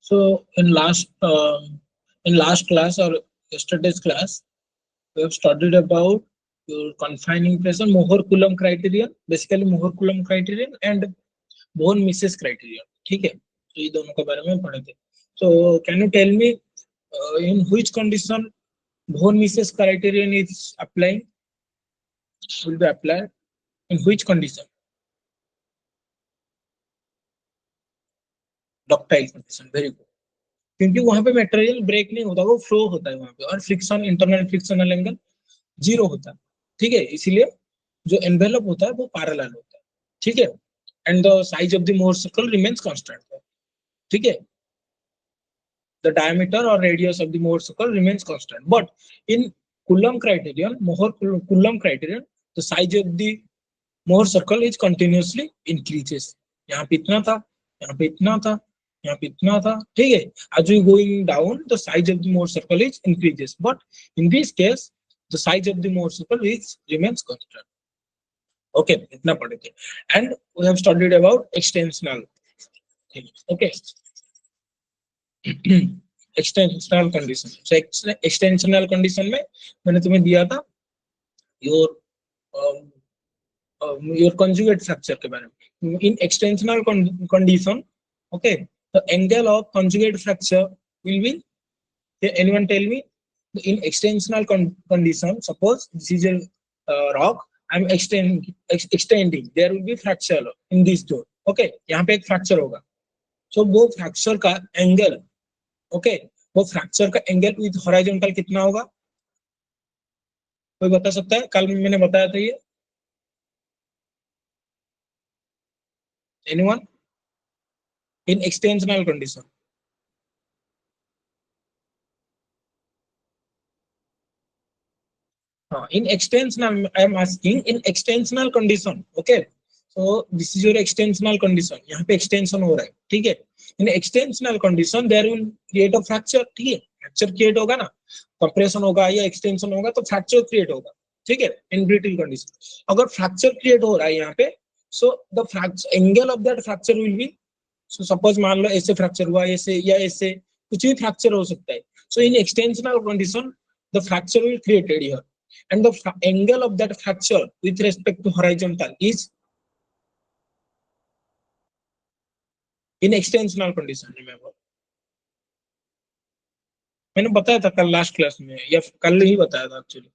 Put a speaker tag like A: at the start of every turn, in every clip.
A: So in last class or yesterday's class, we have studied about your confining pressure, Mohr-Coulomb criterion, basically Mohr-Coulomb criterion and Bohn-Mises criterion. ठीक है, तो ये दोनों के बारे में पढ़े थे. So can you tell me in which condition Bohn-Mises criterion is applying? Will be applied in which condition? Ductile condition. Very good. क्योंकि वहां पे मटेरियल ब्रेक नहीं होता, वो फ्लो होता है वहां पे, और फ्रिक्शन, इंटरनल फ्रिक्शनल एंगल 0 होता है. ठीक है, इसीलिए जो एनवेलप होता है वो पैरेलल होता है. ठीक है, and the size of the Mohr circle remains constant. ठीक है, the diameter or radius of the Mohr circle remains constant, but in Coulomb criterion, Mohr-Coulomb criterion, the size of the Mohr circle is continuously increases. यहाँ पे इतना था, यहाँ पे इतना था, यहाँ पे इतना था. ठीक है, as we going down, the size of the Mohr circle is increases, but in this case, the size of the Mohr circle is remains constant. Okay, इतना पढ़े थे. And we have studied about extensional. Okay. Extensional condition. Extensional condition में मैंने तुम्हें दिया था your conjugate fracture के बारे में. In extensional condition, okay, the angle of conjugate fracture will be, anyone tell me, in extensional condition, suppose this is a rock, I am extending, there will be fracture in this zone. Okay, यहाँ पे एक fracture होगा. So वो fracture का angle, okay, वो fracture का angle with horizontal कितना होगा? कोई बता सकता है? कल मैंने बताया था ये. एनीवन? In extensional condition. हाँ, in extensional, I am asking in extensional condition. Okay, so this is your extensional condition. यहाँ पे एक्सटेंशन हो रहा है. ठीक है, in extensional condition there will create a fracture. ठीक है, फ्रैक्चर क्रिएट होगा ना, कंप्रेशन होगा या एक्सटेंशन होगा तो फ्रैक्चर क्रिएट होगा. ठीक है, इन ब्रिटल कंडीशन अगर फ्रैक्चर क्रिएट हो रहा है यहाँ पे, सो the fracture angle of that fracture will B, so suppose मान लो ऐसे फ्रैक्चर हुआ, ऐसे या ऐसे, कुछ भी फ्रैक्चर हो सकता है. So in extensional condition the fracture will created here and the angle of that fracture with respect to horizontal is in extensional condition. Remember, मैंने बताया था कल लास्ट क्लास में, या कल ही बताया था. एक्चुअली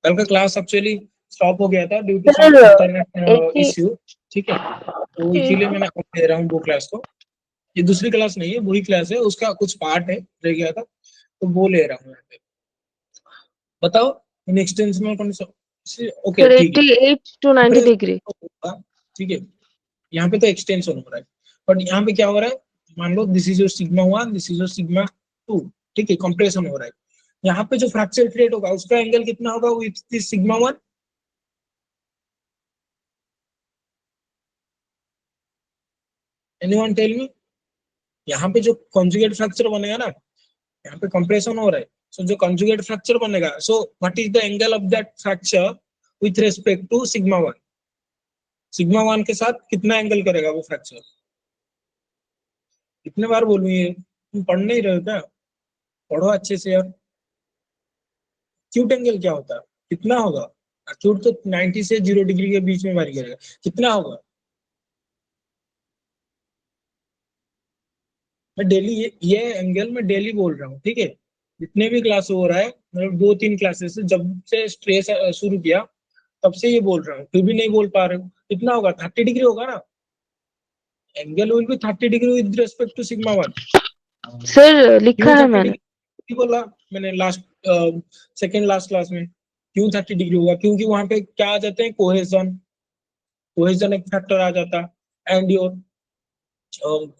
A: कल का क्लास एक्चुअली स्टॉप हो गया था due to some internet issue. ठीक है, तो इसीलिए मैंने दे रहा हूँ वो क्लास को. ये दूसरी क्लास नहीं है, वही क्लास है, उसका कुछ पार्ट है रह गया था तो वो ले रहा हूँ यहाँ पे. बताओ इन एक्सटेंशनल कंडीशन. ओके, ठीक है,
B: 88 to 90 डिग्री.
A: ठीक है, यहाँ पे तो एक्सटेंशन हो रहा है, बट यहाँ पे क्या हो रहा है? मान लो this is your sigma 1, this is your sigma 2. ठीक है, कंप्रेशन हो रहा है. यहाँ पे जो फ्रैक्चर क्रिएट होगा उसका एंगल कितना होगा with this sigma 1? Anyone tell me? यहाँ पे जो कंजुगेट फ्रैक्चर बनेगा ना, यहाँ पे कंप्रेशन हो रहा है, सो जो कंजुगेट फ्रैक्चर बनेगा, so what is the angle of that fracture with respect to sigma 1? Sigma 1 के साथ कितना एंगल करेगा वो फ्रैक्चर? कितने बार बोलूं ये? तुम पढ़ नहीं रहे हो क्या? पढ़ो अच्छे से यार. एक्यूट एंगल क्या होता है? कितना होगा? एक्यूट तो 90 से 0 डिग्री के बीच में वारी करेगा. कितना होगा? मैं डेली ये एंगल मैं डेली बोल रहा हूँ. ठीक है, जितने भी क्लास हो रहा है, मतलब 2-3 क्लासेस से, जब से स्ट्रेस शुरू किया तब से ये बोल रहा हूँ, फिर भी नहीं बोल पा रहे हो. कितना होगा? 30 डिग्री होगा ना. Angle will be 30 degree with respect to sigma 1.
B: Sir लिखा है मैंने.
A: बोला मैंने लास्ट सेकंड लास्ट क्लास में. क्यों 30 डिग्री होगा? क्योंकि वहां पे क्या आ जाते हैं? कोहेजन एक फैक्टर आ जाता, एंड योर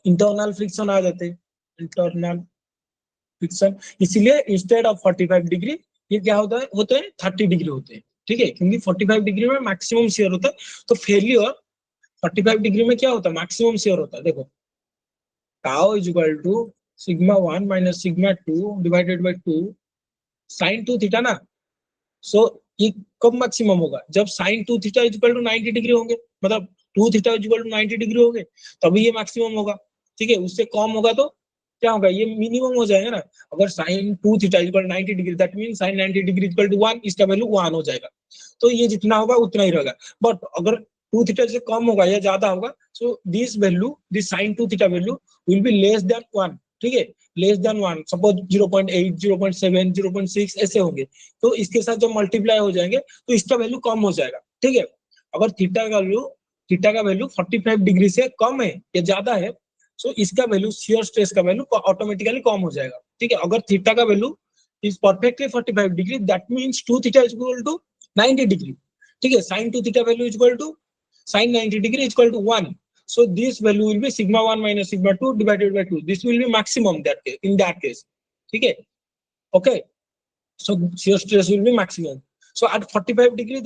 A: इंटरनल फ्रिक्शन आ जाते. इंटरनल फ्रिक्शन, इसीलिए इंस्टेड ऑफ 45 डिग्री ये क्या होता है? होते हैं 30 डिग्री होते हैं. ठीक है, क्योंकि 45 डिग्री में मैक्सिमम शेयर होता है, तो फेलियर 45 डिग्री में क्या होता है? मैक्सिमम शेयर होता है. देखो, tau is equal to sigma 1 minus sigma 2 divided by 2 sin 2 theta ना. सो ये कब मैक्सिमम होगा? जब sin 2 theta is equal to 90 degree होंगे, मतलब 2 theta is equal to 90 degree होंगे, तभी ये मैक्सिमम होगा. ठीक है, उससे कम होगा तो क्या होगा, ये मिनिमम हो जाएगा ना। अगर sine 2 theta equal 90 degree, that mean sine 90 degree equal to 1, इसका वैल्यू 1 हो जाएगा। तो ये जितना होगा उतना ही रहेगा। बट अगर 2 थीटा से कम होगा या ज्यादा होगा, so this value, this sine 2 theta value will be less than 1, ठीक है, लेस देन 1, सपोज 0.8, 0.7, 0.6 ऐसे होंगे। तो इसके साथ जब मल्टीप्लाई हो जाएंगे तो इसका वैल्यू कम हो जाएगा, ठीक है। अगर थीटा का वैल्यू 45 डिग्री से कम है या ज्यादा है, सो इसका वैल्यू, शियर स्ट्रेस का वैल्यू ऑटोमेटिकली कम हो जाएगा, ठीक है। अगर थीटा का value is perfectly 45 degree, that means 2 theta is equal to 90 degree, ठीक है। Sine 2 theta value is equal to sine 90 degree is equal to 1. So this value will be sigma 1 minus sigma 2 divided by 2. This will be maximum in that case. ठीक है, okay. So shear stress will be maximum. So at 45 degree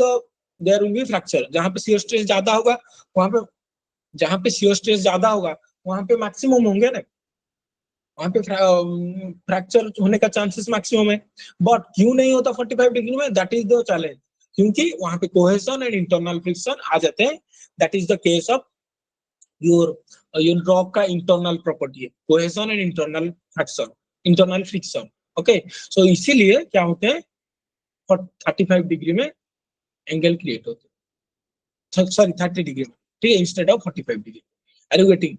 A: there will be fracture. जहाँ पे shear stress ज्यादा होगा वहाँ पे, जहाँ पे shear stress ज्यादा होगा वहाँ पे मैक्सिमम होंगे ना, वहाँ पे फ्रैक्चर होने का चांसेस मैक्सिमम है। बट क्यों नहीं होता 45 डिग्री में, दैट इज द चैलेंज, क्योंकि वहाँ पे कोहेशन एंड इंटरनल फ्रिक्शन आ जाते हैं। That is the case of your rock का इंटरनल प्रॉपर्टी है, cohesion and internal friction, internal friction, okay. So इसीलिए क्या होते हैं, 35 डिग्री में एंगल क्रिएट होते हैं, सॉरी 30 डिग्री में, ठीक है, instead of 45 degree. Are you getting?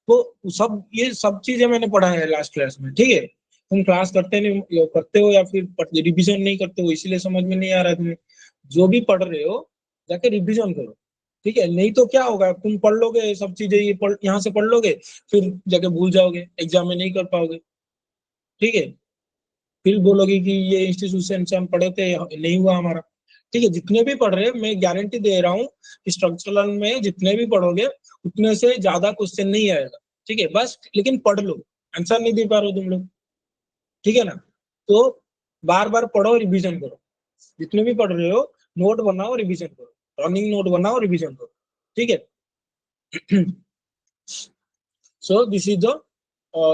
A: तो सब ये सब चीजें मैंने पढ़ा है लास्ट क्लास में, ठीक है। तुम क्लास करते हो या फिर रिवीजन नहीं करते हो, इसीलिए समझ में नहीं आ रहा है तुम्हें। जो भी पढ़ रहे हो जाके रिवीजन करो, ठीक है। नहीं तो क्या होगा, तुम पढ़ लोगे सब चीजें, ये यहाँ से पढ़ लोगे, फिर जाके भूल जाओगे, एग्जाम में नहीं कर पाओगे, ठीक है। फिर बोलोगे कि ये इंस्टीट्यूशन से हम पढ़े थे, नहीं हुआ हमारा, ठीक है। जितने भी पढ़ रहे, मैं गारंटी दे रहा हूँ कि स्ट्रक्चरल में जितने भी पढ़ोगे उतने से ज्यादा क्वेश्चन नहीं आएगा, ठीक है। बस लेकिन पढ़ लो, आंसर नहीं दे पा रहे हो तुम लोग, ठीक है ना। तो बार बार पढ़ो, रिवीजन करो, जितने भी पढ़ रहे हो नोट बनाओ, रिवीजन करो, रनिंग नोट बनाओ, रिवीजन करो, ठीक है। So this is the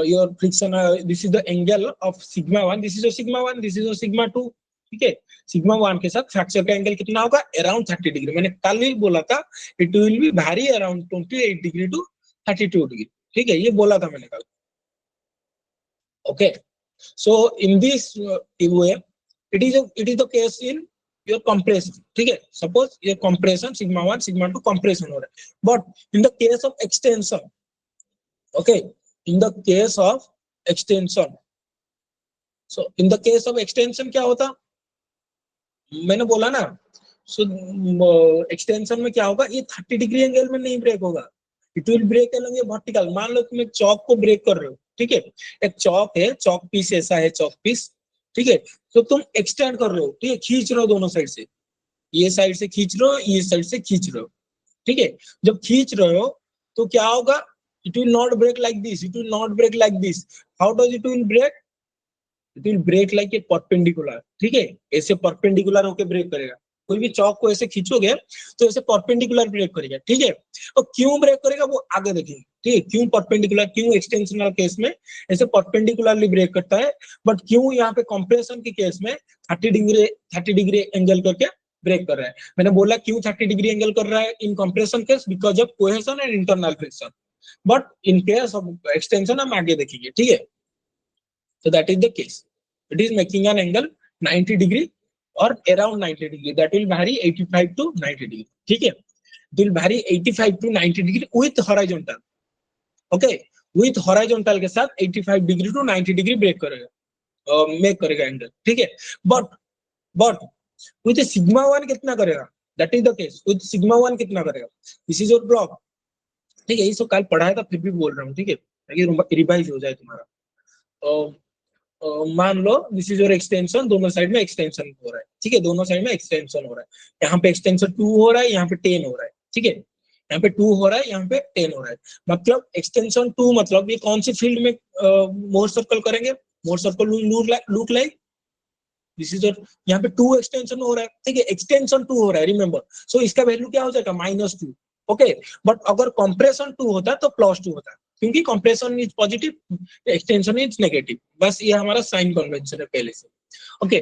A: your friction, this is the angle of sigma 1, this is your sigma 1, this is your sigma 2, ठीक है। सिग्मा 1 के साथ फ्रैक्चर का एंगल कितना होगा, अराउंड 30 डिग्री। मैंने कल ही बोला था, it will be very around 28 degree to 32 degree, ठीक है, ये बोला था मैंने कल, okay. So in this way it is the case in your compression, ठीक है। सपोज ये कंप्रेशन सिग्मा 1 सिग्मा 2 कंप्रेशन हो रहा है, but in the case of extension, okay, in the case of extension, so in the case of extension क्या होता, मैंने बोला ना। सो एक्सटेंशन में क्या होगा, ये 30 डिग्री एंगल में नहीं ब्रेक होगा, it will break along a vertical. मान लो तुम एक चौक को ब्रेक कर रहे हो, ठीक है, एक चौक है, चौक पीस ऐसा है, चौक पीस, ठीक है। तो तुम एक्सटेंड कर रहे हो, ठीक है, खींच रहे हो दोनों साइड से, ये साइड से खींच रहे हो, ये साइड से खींच रहे हो, ठीक है। जब खींच रहे हो तो क्या होगा, it will not break like this, it will not break like this. How does it will break? It will break like a perpendicular, ठीक है, ऐसे परपेंडिकुलर होके ब्रेक करेगा। कोई भी चौक को ऐसे खींचोगे तो ऐसे परपेंडिकुलर ब्रेक करेगा, ठीक है। और क्यों ब्रेक करेगा वो आगे देखेंगे, ठीक है, क्यों परपेंडिकुलर, क्यों एक्सटेंशनल केस में ऐसे परपेंडिकुलरली ब्रेक करता है, बट क्यों यहाँ पे कंप्रेशन के केस में 30 डिग्री एंगल करके ब्रेक कर रहा है। मैंने बोला क्यों 30 डिग्री एंगल कर रहा है इन compression case, because of cohesion and internal friction, but in case of extension हम आगे देखेंगे, ठीक है। So that is the case. It is making an angle 90 degree or around 90 degree. That will vary 85 to 90 degree. ठीक है? It will vary 85 to 90 degree with horizontal. Okay? With horizontal के साथ 85 degree to 90 degree break करेगा, make करेगा angle. ठीक है? But with sigma 1 कितना करेगा? That is the case. With sigma 1 कितना करेगा? This is your block. ठीक है, ये सब कल पढ़ाया था, फिर भी बोल रहा हूँ, ठीक है, ताकि रिवाइज हो जाए तुम्हारा। मान लो दिस इज योर एक्सटेंशन, दोनों साइड में एक्सटेंशन हो रहा है, ठीक है, दोनों साइड में एक्सटेंशन हो रहा है। यहाँ पे एक्सटेंशन 2 हो रहा है, यहाँ पे 10 हो रहा है, ठीक है, यहाँ पे 2 हो रहा है, यहाँ पे 10 हो रहा है। मतलब एक्सटेंशन 2 मतलब ये कौन सी फील्ड में मोर सर्कल करेंगे, Mohr circle look like this is your, यहाँ पे 2 एक्सटेंशन हो रहा है, ठीक है, एक्सटेंशन 2 हो रहा है, रिमेंबर। सो इसका वैल्यू क्या हो जाएगा, -2, ओके। बट अगर कंप्रेशन 2 होता है तो +2 होता है, क्योंकि compression is positive, extension is negative, बस ये हमारा साइन कन्वेंशन है पहले से, ओके।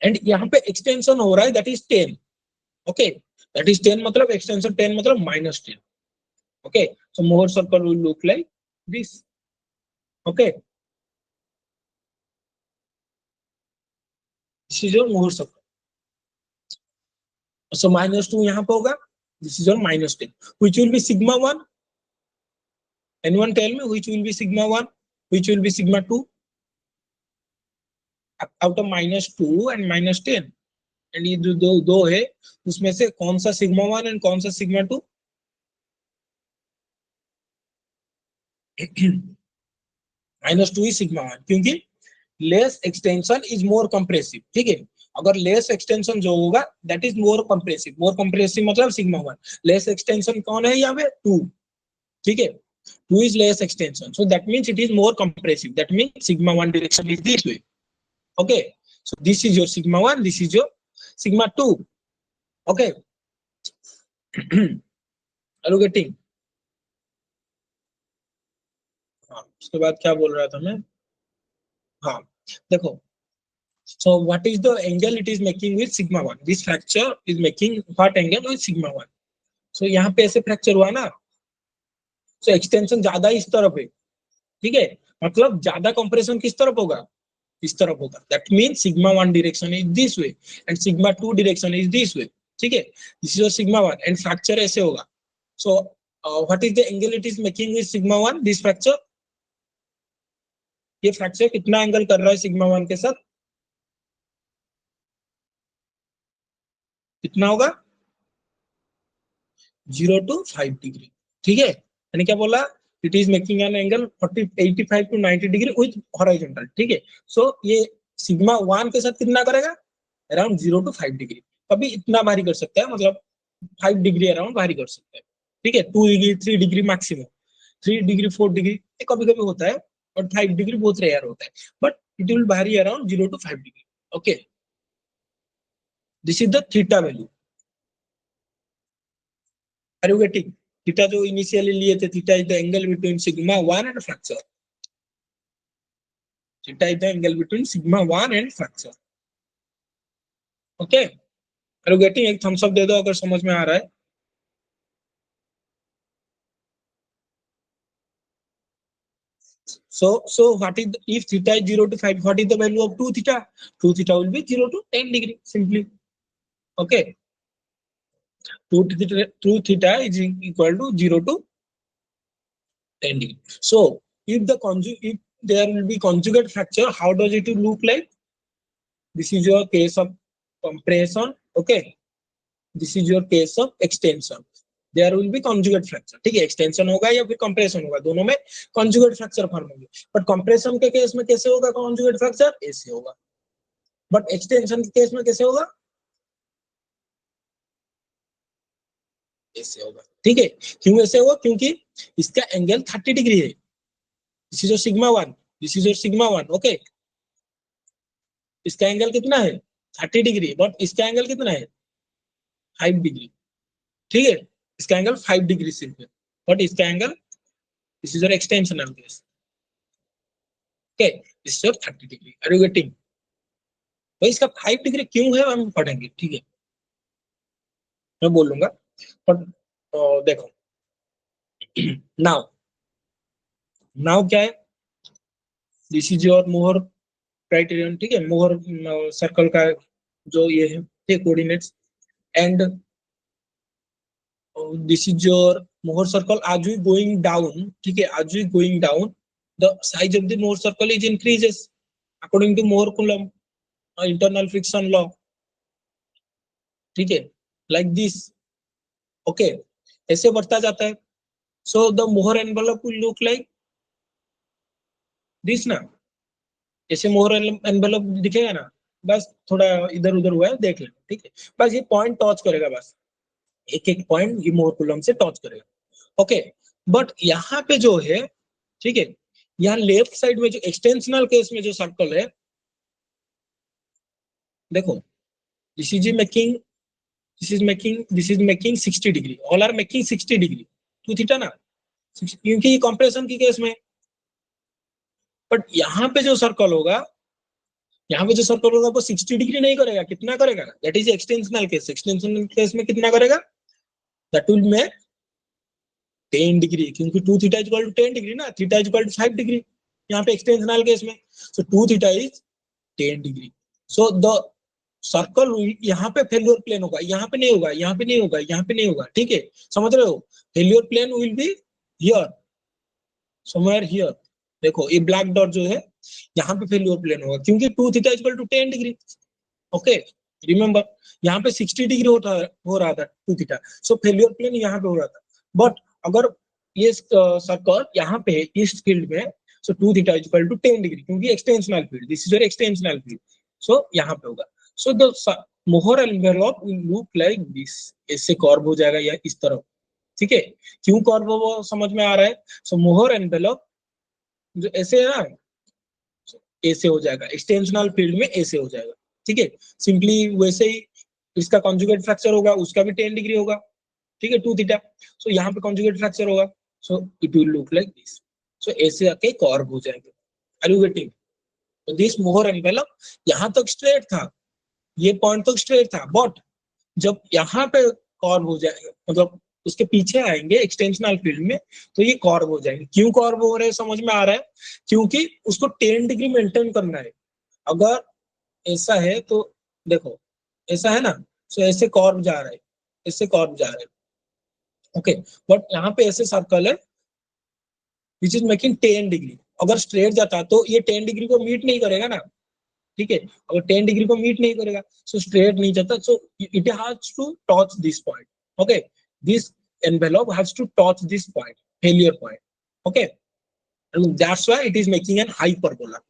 A: एंड यहाँ पे एक्सटेंशन हो रहा है, that is 10, okay, that is 10 मतलब एक्सटेंशन 10 मतलब -10, okay. So Mohr circle will look like this, okay, this is your Mohr circle. So -2 यहाँ पे होगा, this is your -10, which will be sigma 1, anyone tell me which will be sigma 1, which will be sigma 2 out of -2 and -10, and ये जो दो है उसमें से कौन सा सिग्मा 1 एंड कौन सा सिग्मा 2? -2 इज सिग्मा 1, क्योंकि less extension is more compressive, ठीक है। अगर लेस एक्सटेंशन जो होगा दैट इज मोर कंप्रेसिव मतलब सिग्मा 1। लेस एक्सटेंशन कौन है यहाँ पे? 2, ठीक है। 2 is less extension, so that means it is more compressive, that means sigma 1 direction is this way, okay, so this is your sigma 1, this is your sigma 2, okay. are you getting? हाँ, उसके बाद क्या बोल रहा था मैं? हाँ, देखो, so what is the angle it is making with sigma 1? This fracture is making what angle with sigma 1? so यहाँ पे ऐसे फ्रैक्चर हुआ ना, so एक्सटेंशन ज्यादा इस तरफ है, ठीक है, मतलब ज्यादा कंप्रेशन किस तरफ होगा? इस तरफ होगा, that mean sigma 1 direction is this way and sigma 2 direction is this way, ठीक है। This is your sigma 1 and fracture ऐसे होगा। So what is the angle it is making with sigma 1? This fracture, ये fracture कितना angle कर रहा है sigma 1 के साथ? कितना होगा? 0 to 5 डिग्री, ठीक है। यानी क्या बोला? It is making an angle 85 to 90 degree with horizontal, ठीक है। सो ये सिग्मा 1 के साथ कितना करेगा? Around 0 to 5 degree. कभी इतना भारी कर सकता है, मतलब 5 डिग्री अराउंड भारी कर सकता है, ठीक है। 2 degree 3 degree maximum, 3 degree 4 degree कभी कभी होता है, और 5 डिग्री बहुत रेयर होता है, but it will vary around 0 to 5 degree, okay. This is the theta value, are you getting? Theta जो इनिशियली लिए थे, theta is the angle between sigma 1 and fracture, theta is the angle between sigma 1 and fracture, okay. Are you getting? एक thumbs up दे दो अगर समझ में आ रहा है। So what is if theta is 0 to 5, what is the value of 2 theta? 2 theta will be 0 to 10 degree simply, okay. 2 theta is equal to 0 to 10 degree. So if there will be conjugate fracture, how does it look like? This is your case of compression, okay. This is your case of extension. There will be conjugate fracture, ठीक है। Extension होगा या फिर compression होगा, दोनों में conjugate fracture form होंगे। But compression के केस में कैसे होगा conjugate fracture? ऐसे होगा। बट एक्सटेंशन के केस में कैसे होगा? ऐसे होगा, ठीक है। क्यों ऐसे होगा? क्योंकि इसका एंगल 30 डिग्री है। This is your sigma 1, this is your sigma 1, okay. इसका एंगल कितना है? 30 डिग्री, बट इसका एंगल कितना है? 5 डिग्री, ठीक है। इसका एंगल 5 डिग्री सिर्फ है, बट इसका angle, this is your extensional case, okay, this is your 30 degree. Are you getting? तो इसका 5 डिग्री क्यों है हम पढ़ेंगे, ठीक है, मैं बोलूंगा। बट देखो, नाउ क्या है? This is your Mohr criterion, ठीक है। मोहर सर्कल का जो ये है, ठीक, coordinates, and this is your Mohr circle as we going down, ठीक है। As we going down, the size of the Mohr circle is increases according to Mohr Coulomb internal friction law, ठीक है, like this, okay. ऐसे बढ़ता जाता है। So the Mohr envelope will look like this ना, ऐसे मोहर एनवेलप दिखेगा ना, बस थोड़ा इधर उधर हुआ है, देख लेना, ठीक है। बस ये पॉइंट टच करेगा, बस एक एक पॉइंट ये मोहर कूलम से टच करेगा, ओके। बट यहाँ पे जो है, ठीक है, यहाँ लेफ्ट साइड में जो एक्सटेंशनल केस में जो सर्कल है, देखो, this is making 60 degree, all are making 60 degree, 2 theta ना, क्योंकि ये कंप्रेशन की केस में। बट यहाँ पे जो सर्कल होगा, वो 60 डिग्री नहीं करेगा, कितना करेगा? That is extensional case. Extensional case में कितना करेगा? दैट विल मेक 10 डिग्री, क्योंकि 2 theta is equal to 10 degree ना, theta is equal to 5 degree यहाँ पे एक्सटेंशनल केस में, so 2 theta is 10 degree. So the circle यहाँ पे फेल्योर प्लेन होगा, यहाँ पे नहीं होगा, यहाँ पे नहीं होगा, यहाँ पे नहीं होगा, ठीक है, समझ रहे हो? Failure plane will be here, somewhere here. देखो ये ब्लैक डॉट जो है यहाँ पे फेल्योर प्लेन होगा, क्योंकि 2 theta is equal to 10 degree. Okay, remember यहाँ पे 60 डिग्री हो रहा था 2 थीटा, सो फेल्योर प्लेन यहाँ पे हो रहा था। बट अगर ये सर्कल यहाँ पे इस फील्ड में, so 2 theta is equal to 10 degree, क्योंकि extensional field, this is your extensional field, so यहाँ पे होगा। So the Mohr envelope will look like this, ऐसे कर्व हो जाएगा या इस तरफ, ठीक है। क्यों कर्व वो समझ में आ रहा है? सो मोहर एनवेलप जो ऐसे है ना, ऐसे हो जाएगा, एक्सटेंशनल फील्ड में ऐसे हो जाएगा, ठीक है। सिंपली वैसे ही इसका कॉन्जुगेट फ्रैक्चर होगा, उसका भी 10 डिग्री होगा, ठीक है, 2 थीटा। सो यहाँ पे कॉन्जुगेट फ्रैक्चर होगा, so it will look like this. So ऐसे आके कर्व हो जाएंगे। Are you getting? तो दिस मोहर एनवेलप यहाँ तक स्ट्रेट था, ये पॉइंट तक स्ट्रेट था, बट जब यहाँ पे कर्व हो जाएगा, मतलब उसके पीछे आएंगे एक्सटेंशनल फील्ड में, तो ये कर्व हो जाएंगे। क्यों कर्व हो रहे हैं समझ में आ रहा है? क्योंकि उसको 10 डिग्री मेंटेन करना है। अगर ऐसा है तो देखो, ऐसा है ना, तो ऐसे कर्व जा रहा है, ऐसे कर्व जा रहा है, ओके। बट यहाँ पे ऐसे सर्कल है विच इज मेकिंग 10 डिग्री। अगर स्ट्रेट जाता तो ये 10 डिग्री को मीट नहीं करेगा ना, ठीक है। अगर 10 डिग्री को मीट नहीं करेगा, सो स्ट्रेट नहीं जाता, so it has to touch this point, okay. This envelope has to touch this point, failure point, okay, and that's why it is making an hyperbola,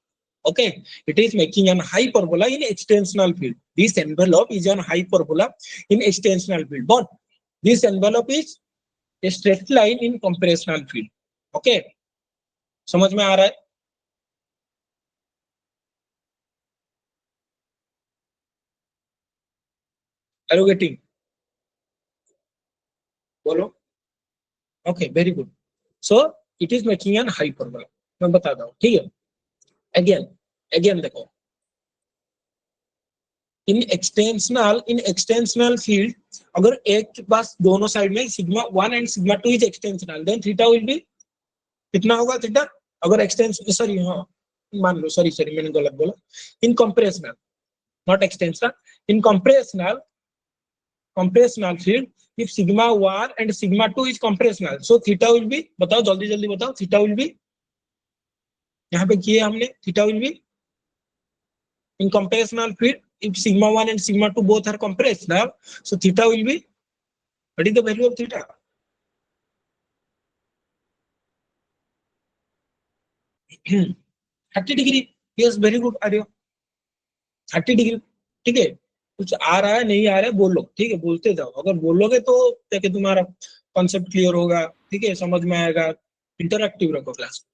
A: okay. It is making an hyperbola in extensional field. This envelope is an hyperbola in extensional field, but this envelope is a straight line in compressional field, okay. समझ में आ रहा है? Are you getting? बोलो। Okay, very good. So it is making an hyperbola, मैं बताता हूँ, ठीक है। अगेन अगेन देखो, इन एक्सटेंशनल फील्ड, अगर एक के पास दोनों साइड में sigma 1 and sigma 2 is extensional, then theta will be कितना होगा थीटा? अगर एक्सटेंशन, सॉरी, हाँ मान लो, सॉरी सॉरी मैंने गलत बोला, in compressional, not extensional, in compressional field, if sigma 1 and sigma 2 is compressional, so theta will be, बताओ जल्दी जल्दी बताओ, theta will be, यहाँ पे किए हमने, theta will be in compressional field, if sigma 1 and sigma 2 both are compressional, so theta will be, what is the value of theta? Thirty degree. Yes, very good Arya, 30 degree, ठीक है। कुछ आ रहा है नहीं आ रहा है बोलो, ठीक है, बोलते जाओ, अगर बोलोगे तो क्या तुम्हारा कॉन्सेप्ट क्लियर होगा, ठीक है, समझ में आएगा। इंटरएक्टिव रखो क्लास,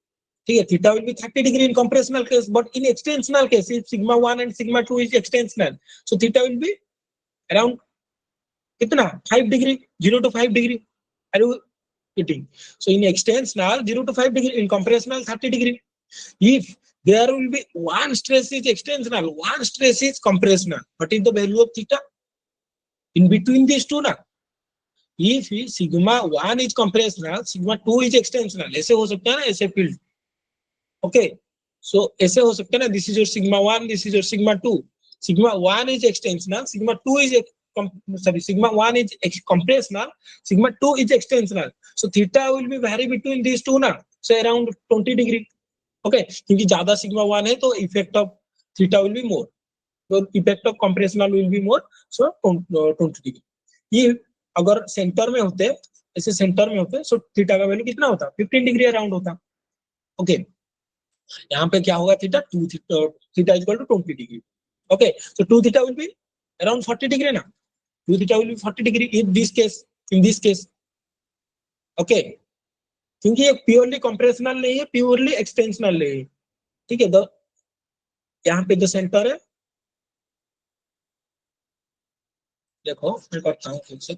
A: ठीक है। Theta will be 30 degree in compressional case, but in extensional case, if sigma 1 and sigma 2 is extensional, so theta will be around कितना? 5 degree, 0 to 5 degree. Are you getting? So in extensional 0 to 5 degree, in compressional 30 degree. If there will be one stress is extensional, one stress is compressional, what is the value of theta in between these two ना? If sigma 1 is compressional, sigma 2 is extensional, ऐसे हो सकता है ना, ऐसे field, okay. सो ऐसे हो सकता है ना, this is your sigma 1, this is your sigma 2, sigma 1 is extensional, sigma 2 is sorry, sigma 1 is compressional, sigma 2 is extensional, so theta will be vary between these two ना, so around 20 degree, okay, क्योंकि ज्यादा sigma 1 है तो effect of theta will be more, so effect of compressional will be more, so 20 degree। ये अगर centre में होते, ऐसे सेंटर में होते, सो थीटा का वैल्यू कितना होता? 15 डिग्री अराउंड होता, ओके। यहाँ पे क्या होगा? Theta 2 theta is equal to 20 degree, okay. So 2 theta will be around 40 degree ना, 2 theta will be 40 degree in this case, okay. क्योंकि ये प्योरली कंप्रेशनल नहीं है, प्योरली एक्सटेंशनल नहीं है, ठीक है। यहाँ पे जो सेंटर है, देखो मैं करता हूँ फिर से,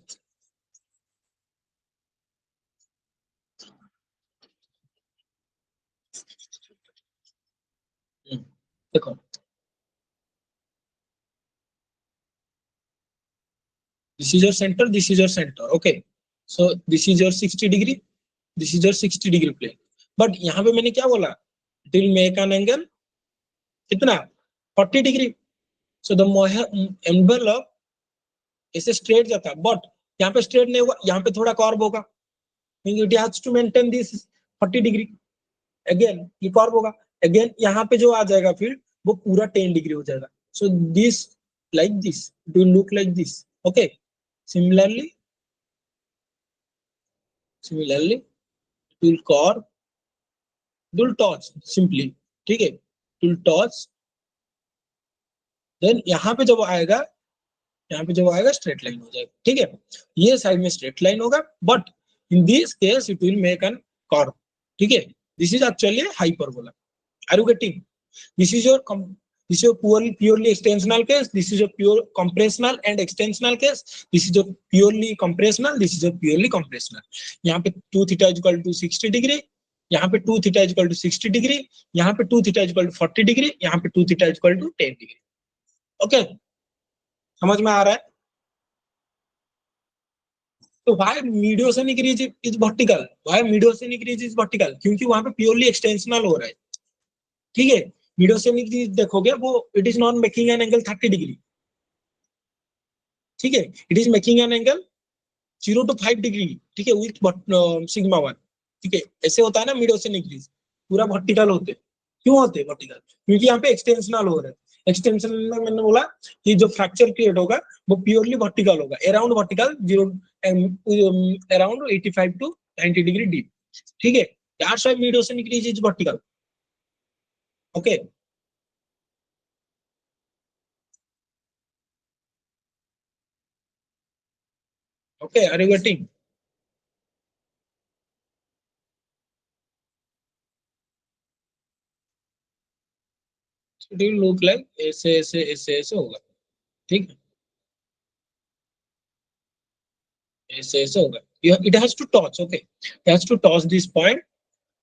A: देखो this is your center, this is your center, okay. So this is your 60 degree, this is your 60 degree plane, but यहाँ पे मैंने क्या बोला, it will make an angle कितना 40 डिग्री। सो द एनवेलप ऐसे स्ट्रेट जाता है, बट यहाँ पे स्ट्रेट नहीं होगा, यहाँ पे थोड़ा कर्व होगा, it has to maintain this 40 degree. Again ये कर्व होगा, अगेन यहाँ पे जो आ जाएगा फील्ड वो पूरा 10 डिग्री हो जाएगा। So this like this, it will look like this. Okay, similarly it will curve, it will touch simply, ठीक है, it will touch, then यहाँ पे जब आएगा, यहाँ पे जब आएगा स्ट्रेट लाइन हो जाएगा, ठीक है, ये साइड में स्ट्रेट लाइन होगा, but in this case it will make an curve, ठीक है, this is actually hyperbola. Are you getting? This is your purely extensional case. This is your pure compressional and extensional case. This is your purely compressional. This is your purely compressional. यहाँ पे 2 theta is equal to 60 degree. यहाँ पे 2 theta is equal to 60 degree. यहाँ पे 2 theta is equal to 40 degree. यहाँ पे 2 theta is equal to 10 degree. Okay, समझ में आ रहा है? तो why mediocenic ridge is vertical? Why mediocenic ridge is vertical? क्योंकि वहाँ पे purely extensional हो रहा है, ठीक है। मिडोसेनिक देखोगे वो it is not making an angle 30 degree, ठीक है, it is making an angle 0 to 5 degree, ठीक है, विथ सिग्मा 1, ठीक है, ऐसे होता है ना मिडोसेनिक रीज, पूरा वर्टिकल होते। क्यों होते वर्टिकल? क्योंकि यहाँ पे एक्सटेंशनल हो रहा है। एक्सटेंशन में मैंने बोला कि जो फ्रैक्चर क्रिएट होगा वो प्योरली वर्टिकल होगा, around vertical 0 around 85 to 90 degree deep, ठीक है, that's why mid oceanic ridge is vertical. Okay. Okay, are you getting? So it will look like ऐसे होगा, ठीक है, ऐसे होगा, it has to touch, okay, it has to touch this point.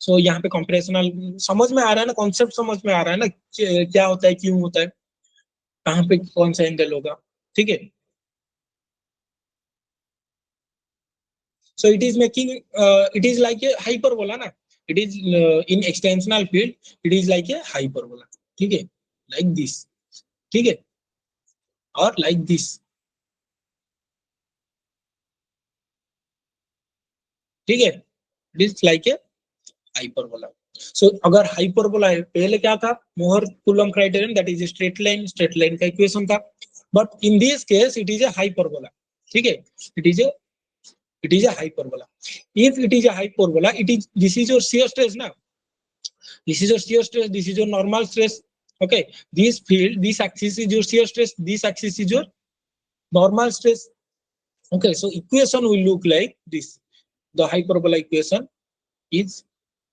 A: So यहाँ पे कंप्रेशनल समझ में आ रहा है ना, कॉन्सेप्ट समझ में आ रहा है ना, क्या होता है, क्यों होता है, कहाँ पे कौन सा एंगल होगा, ठीक है। So it is making it is like a hyperbola ना, it is in extensional field it is like a hyperbola, ठीक है, like this, ठीक है, और like this, ठीक है, it is like a hyperbola. So अगर हाइपरबोला है, पहले क्या था, मोहर coulomb criterion, that is straight line का इक्वेशन था, but in this case it is a hyperbola, ठीक है, it is a hyperbola. If it is a hyperbola, this is your shear stress now, this is your shear stress, this is your normal stress, okay, this field, this axis is your shear stress, this axis is your normal stress, okay, so equation will look like this. The hyperbola equation is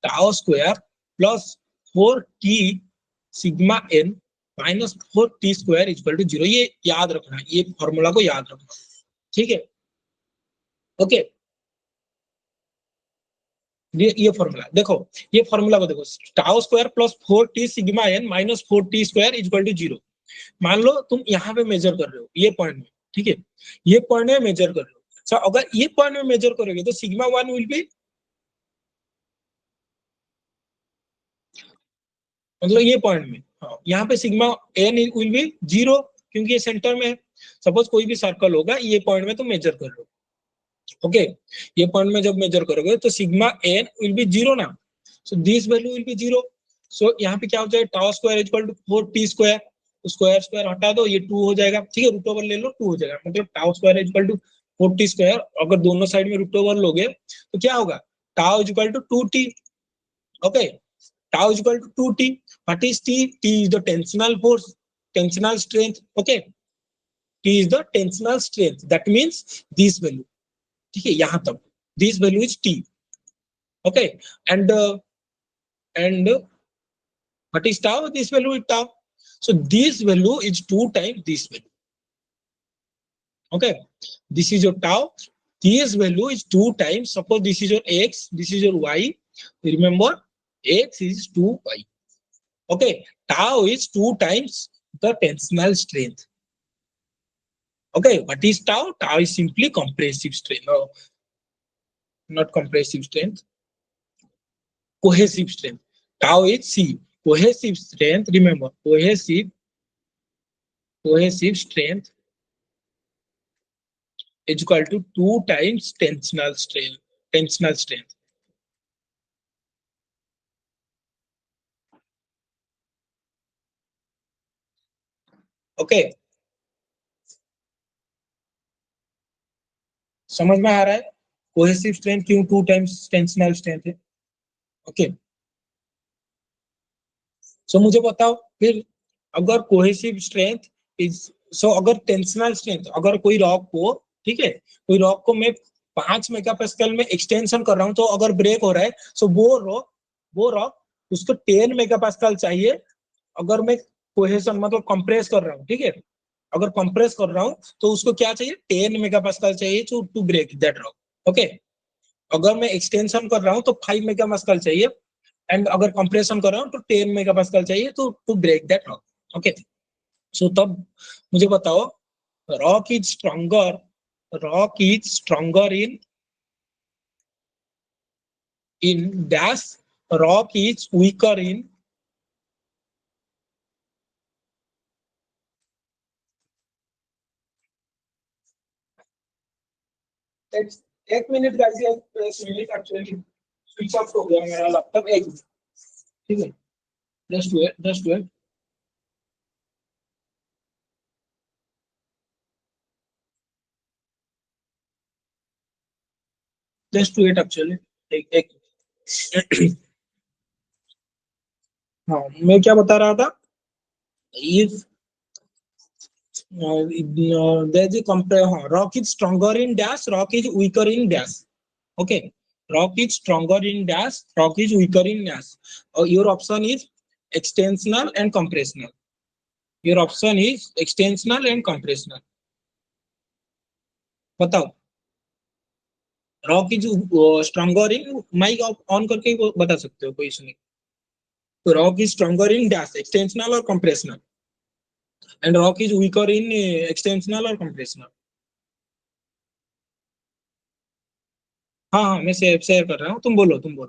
A: tau square plus 4t sigma n minus 4t square is equal to 0. ये याद रखना, ये formula को याद रखना, ठीक है, okay, ये फॉर्मूला देखो, ये फॉर्मूला को देखो, tau square plus 4t sigma n minus 4t square is equal to 0। मान लो तुम यहाँ पे मेजर कर रहे हो ये पॉइंट में, ठीक है, ये पॉइंट में मेजर कर रहे हो, सो अगर ये पॉइंट में मेजर करोगे तो सिग्मा 1 विल बी, मतलब ये पॉइंट में, हाँ, यहाँ पे सिग्मा n विल बी 0 क्योंकि ये सेंटर में है। सपोज कोई भी सर्कल होगा, ये पॉइंट में तुम मेजर कर रहे हो, ओके, ये पॉइंट में जब मेजर करोगे तो सिग्मा n विल बी 0 ना, so this value will be 0। So यहाँ पे क्या हो जाएगा, tau square is equal to 4t square, square square हटा दो, ये 2 हो जाएगा, ठीक है, रूट ओवर ले लो, 2 हो जाएगा, मतलब tau square is equal to 4t square, अगर दोनों साइड में रूट ओवर लोगे तो क्या होगा, tau is equal to 2t, okay, tau is equal to 2t, what is t? t is the tensional force, tensional strength, okay, t is the tensional strength, that means this value, ठीक है, यहाँ तक this value is t, okay, and what is tau? This value is tau, so this value is 2 times this value, okay, this is your tau, this value is 2 times, suppose this is your x, this is your y, remember x is 2y, okay, tau is 2 times the tensional strength, okay, what is tau? Tau is simply compressive strength, no, not compressive strength, cohesive strength. Tau is C. Cohesive strength, remember, cohesive strength is equal to 2 times tensional strength. Tensional strength. Okay. समझ में आ रहा है cohesive strength क्यों 2 times tensional strength है? Okay, सो मुझे बताओ फिर, अगर कोहेसिव स्ट्रेंथ इज, सो अगर टेंशनल स्ट्रेंथ, अगर कोई रॉक को, ठीक है, कोई रॉक को मैं 5 मेगापास्कल में एक्सटेंशन कर रहा हूं, तो अगर ब्रेक हो रहा है, सो वो रॉक उसको 10 मेगापास्कल चाहिए। अगर मैं कोहेशन मतलब कंप्रेस कर रहा हूँ, ठीक है, अगर कंप्रेस कर रहा हूँ तो उसको क्या चाहिए, 10 मेगापास्कल चाहिए to break that rock. Okay, अगर मैं एक्सटेंशन कर रहा हूँ तो 5 मेगापास्कल चाहिए, एंड अगर कंप्रेशन कर रहा हूँ तो 10 मेगापास्कल चाहिए to break that rock. Okay, so तब मुझे बताओ, rock is stronger, rock is stronger in dash, rock is weaker in, एक मिनट गाइस, एक एक्चुअली स्विच ऑफ हो गया मेरा लैपटॉप, एक मिनट, ठीक है, just wait, just wait actually, एक हाँ, मैं क्या बता रहा था, if there's a compare, rock is stronger in dash, rock is weaker in dash. Okay, rock is stronger in dash, rock is weaker in dash. Your option is extensional and compressional. Your option is extensional and compressional. बताओ, rock is stronger in, mic on करके ही बता सकते हो, कोई issue नहीं। तो rock is stronger in dash, extensional और compressional, and rock is weaker in extensional और कंप्रेशनल। हाँ हाँ, मैं शेयर कर रहा हूँ, तुम बोलो,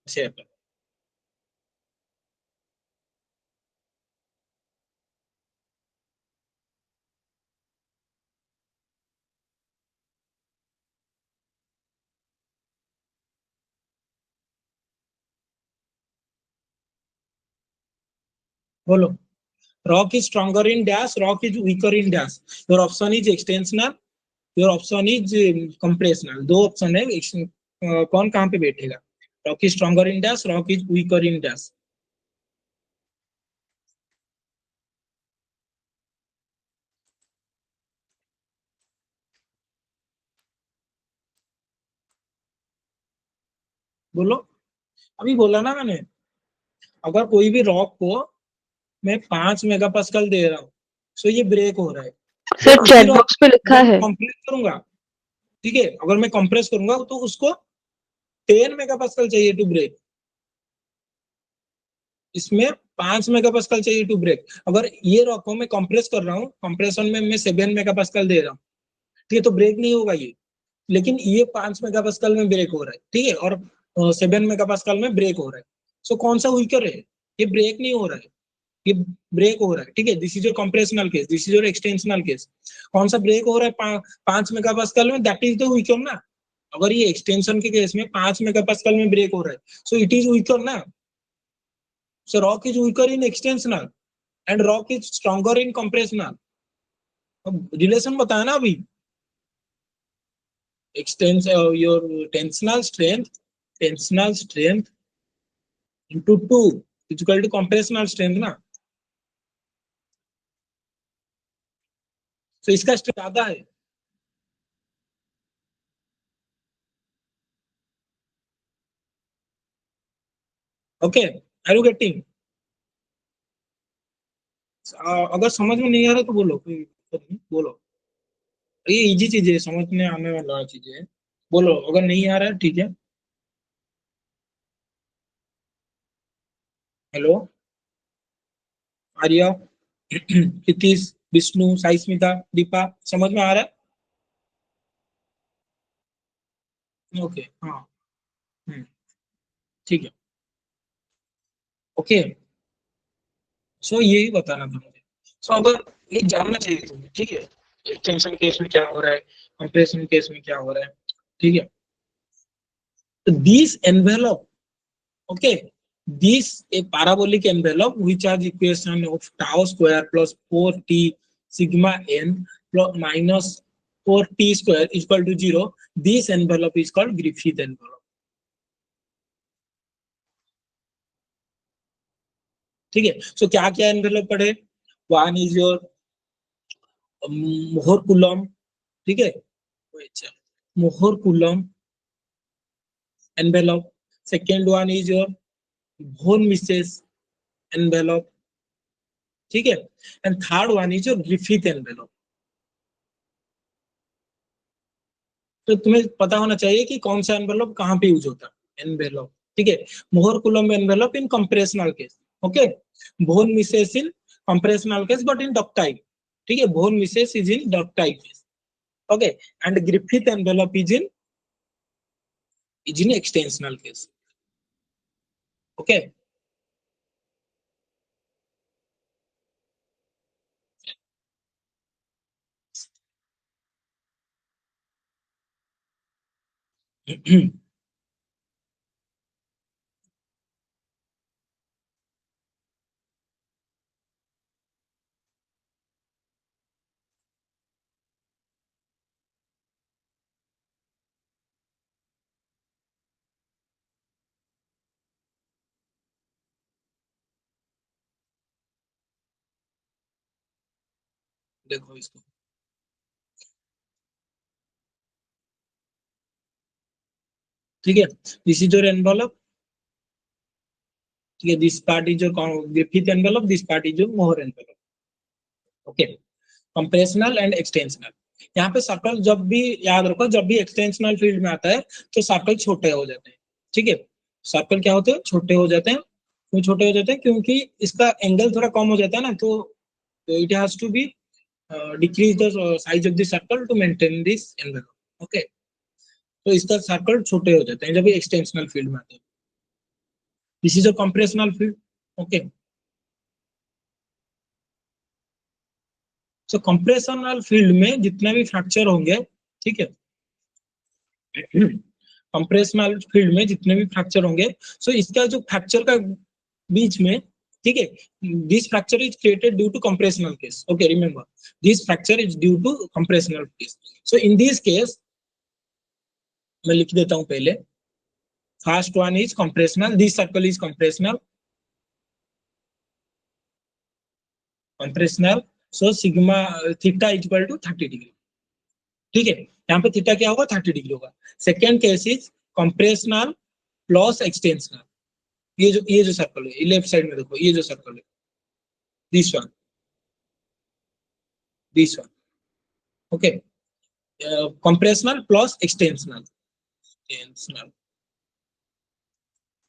A: शेयर कर, बोलो। Rock is stronger in dash, rock is weaker in dash. Your option is extensional, your option is compressional. दो ऑप्शन है, कौन कहाँ पे बैठेगा? Rock is stronger in dash, rock is weaker in dash. बोलो, अभी बोला ना मैंने, अगर कोई भी रॉक को मैं 5 मेगापास्कल दे रहा हूँ, सो ये ब्रेक हो रहा है, तो
B: सर
A: उसी
B: चैट
A: रॉक
B: बॉक्स पे लिखा
A: अगर मैं
B: है।
A: कंप्रेस करूंगा, ठीक है, अगर मैं कंप्रेस करूंगा तो उसको 10 मेगापास्कल चाहिए टू ब्रेक, इसमें 5 मेगापास्कल चाहिए टू ब्रेक। अगर ये रॉक को मैं कंप्रेस कर रहा हूँ, कंप्रेशन में मैं 7 मेगापास्कल दे रहा हूँ, ठीक है, तो ब्रेक नहीं होगा ये, लेकिन ये 5 मेगापास्कल में ब्रेक हो रहा है, ठीक है, और 7 मेगापास्कल में ब्रेक हो रहा है। सो कौन सा वीकर है? ये ब्रेक नहीं हो रहा है, ये ब्रेक हो रहा है, ठीक है, this is your compressional case, this is your extensional case. कौन सा ब्रेक हो रहा है 5 मेगापास्कल में? दैट इज द वीकर ना। अगर ये एक्सटेंशन के केस में 5 मेगापास्कल में ब्रेक हो रहा है, सो इट इज वीकर ना। So rock is weaker in extensional and rock is stronger in compressional. अब रिलेशन बताया ना अभी, extends your tensional strength into 2 is equal to compressional strength ना। तो इसका स्ट्रेंथ ज्यादा है। Okay, are you getting? अगर समझ में नहीं आ रहा तो बोलो, कोई दिक्कत नहीं, बोलो, ये इजी चीज है, समझ में आने वाला चीज है, बोलो अगर नहीं आ रहा है, ठीक है। हेलो, आर्या, क्षितिज, विष्णु, साई स्मिता, दीपा, समझ में आ रहा है? ओके, हाँ, ठीक है। ओके, सो यही बताना था मुझे। सो अगर ये जानना चाहिए तुम्हें, ठीक है, एक्सटेंशन केस में क्या हो रहा है, कंप्रेशन केस में क्या हो रहा है, ठीक है। तो this envelope, okay, this a parabolic envelope which has equation of tau square plus 4t sigma n plus minus 4t square is equal to 0. This envelope is called Griffith envelope. ठीक है, सो क्या क्या एनवेलप पढ़े? One is your Mohr Coulomb, ठीक है, Mohr coulomb envelope. Second one is your von Mises envelope, ठीक है, and third one is your Griffith envelope. तो तुम्हें पता होना चाहिए कि कौन सा एनवेलप कहाँ पे यूज होता है, एनवेलप, ठीक है। Mohr Coulomb envelope in compressional case, okay, von Mises in compressional case but in ductile, ठीक है, von Mises is in ductile case, okay, and Griffith envelope is in extensional case, okay. देखो इसको, ठीक है, this is your envelope, ठीक है, this part is your Griffith envelope, this part is your मोहर envelope, okay. Compressional and extensional, यहाँ पे circle जब भी याद रखो, जब भी एक्सटेंशनल फील्ड में आता है तो सर्कल छोटे हो जाते हैं, ठीक है, सर्कल क्या होते हैं, छोटे हो जाते हैं। क्यों छोटे हो जाते हैं? क्योंकि इसका एंगल थोड़ा कम हो जाता है ना, तो it has to be decrease the size of the circle to maintain this envelope, okay. तो इसका सर्कल छोटे हो जाते हैं जब ये एक्सटेंशनल फील्ड में आते हैं। This is a compressional field, okay. So compressional field में जितने भी फ्रैक्चर होंगे, ठीक है, कंप्रेशनल फील्ड में जितने भी फ्रैक्चर होंगे, सो इसका जो फ्रैक्चर का बीच में, ठीक है, this fracture is created due to compressional case, okay, remember this fracture is due to compressional case. So in this case मैं लिख देता हूं पहले, first one is compressional, this circle is compressional, so sigma theta is equal to 30 degree, ठीक है, यहाँ पे theta क्या होगा, 30 डिग्री होगा। Second case is compressional plus extensional, ये जो सर्कल है, लेफ्ट साइड में देखो, ये जो सर्कल है, this one, okay, compressional plus extensional,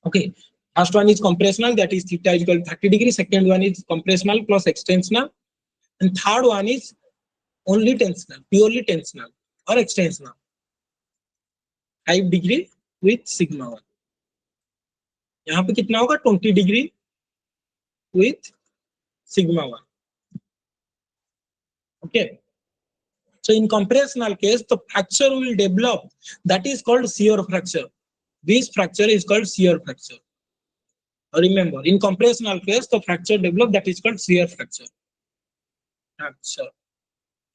A: okay, first one is compressional, that is theta is equal to 30 degree, second one is compressional plus extensional, and third one is only tensional, purely tensional or extensional, 5 degree with sigma 1, यहाँ पे कितना होगा, 20 degree with sigma 1, okay. So in compressional case the fracture will develop, that is called shear fracture, this fracture is called shear fracture, remember in compressional case the fracture develop, that is called shear fracture,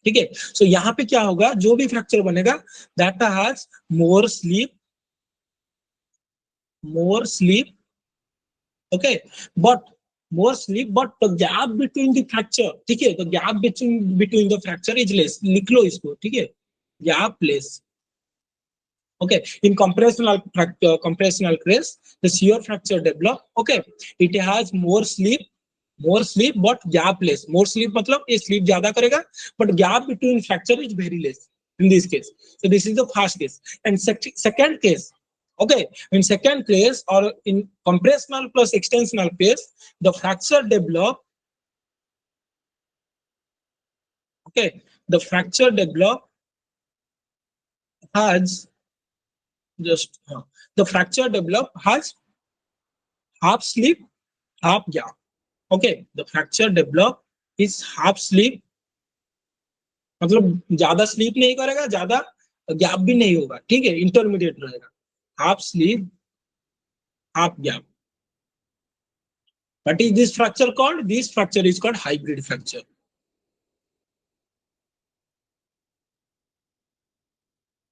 A: ठीक है। सो यहाँ पे क्या होगा, जो भी fracture बनेगा that has more sleep, okay, but more sleep but the gap between the fracture, ठीक है, the gap between the fracture is less, लिख लो इसको, ठीक है, gap less, okay. In compressional case the shear fracture develop, okay, it has more sleep but gap less, more sleep मतलब ये sleep ज्यादा करेगा but gap between fracture is very less in this case. So this is the first case, and second case, okay, in second case or in compressional plus extensional case the fracture develop, okay, the fracture develop has just the fracture develop has half sleep half gap. Okay, the fracture develop is half slip, मतलब ज्यादा slip नहीं करेगा, ज्यादा gap भी नहीं होगा, ठीक है, इंटरमीडिएट रहेगा, half sleep half gap. What is this fracture called? This fracture is called hybrid fracture.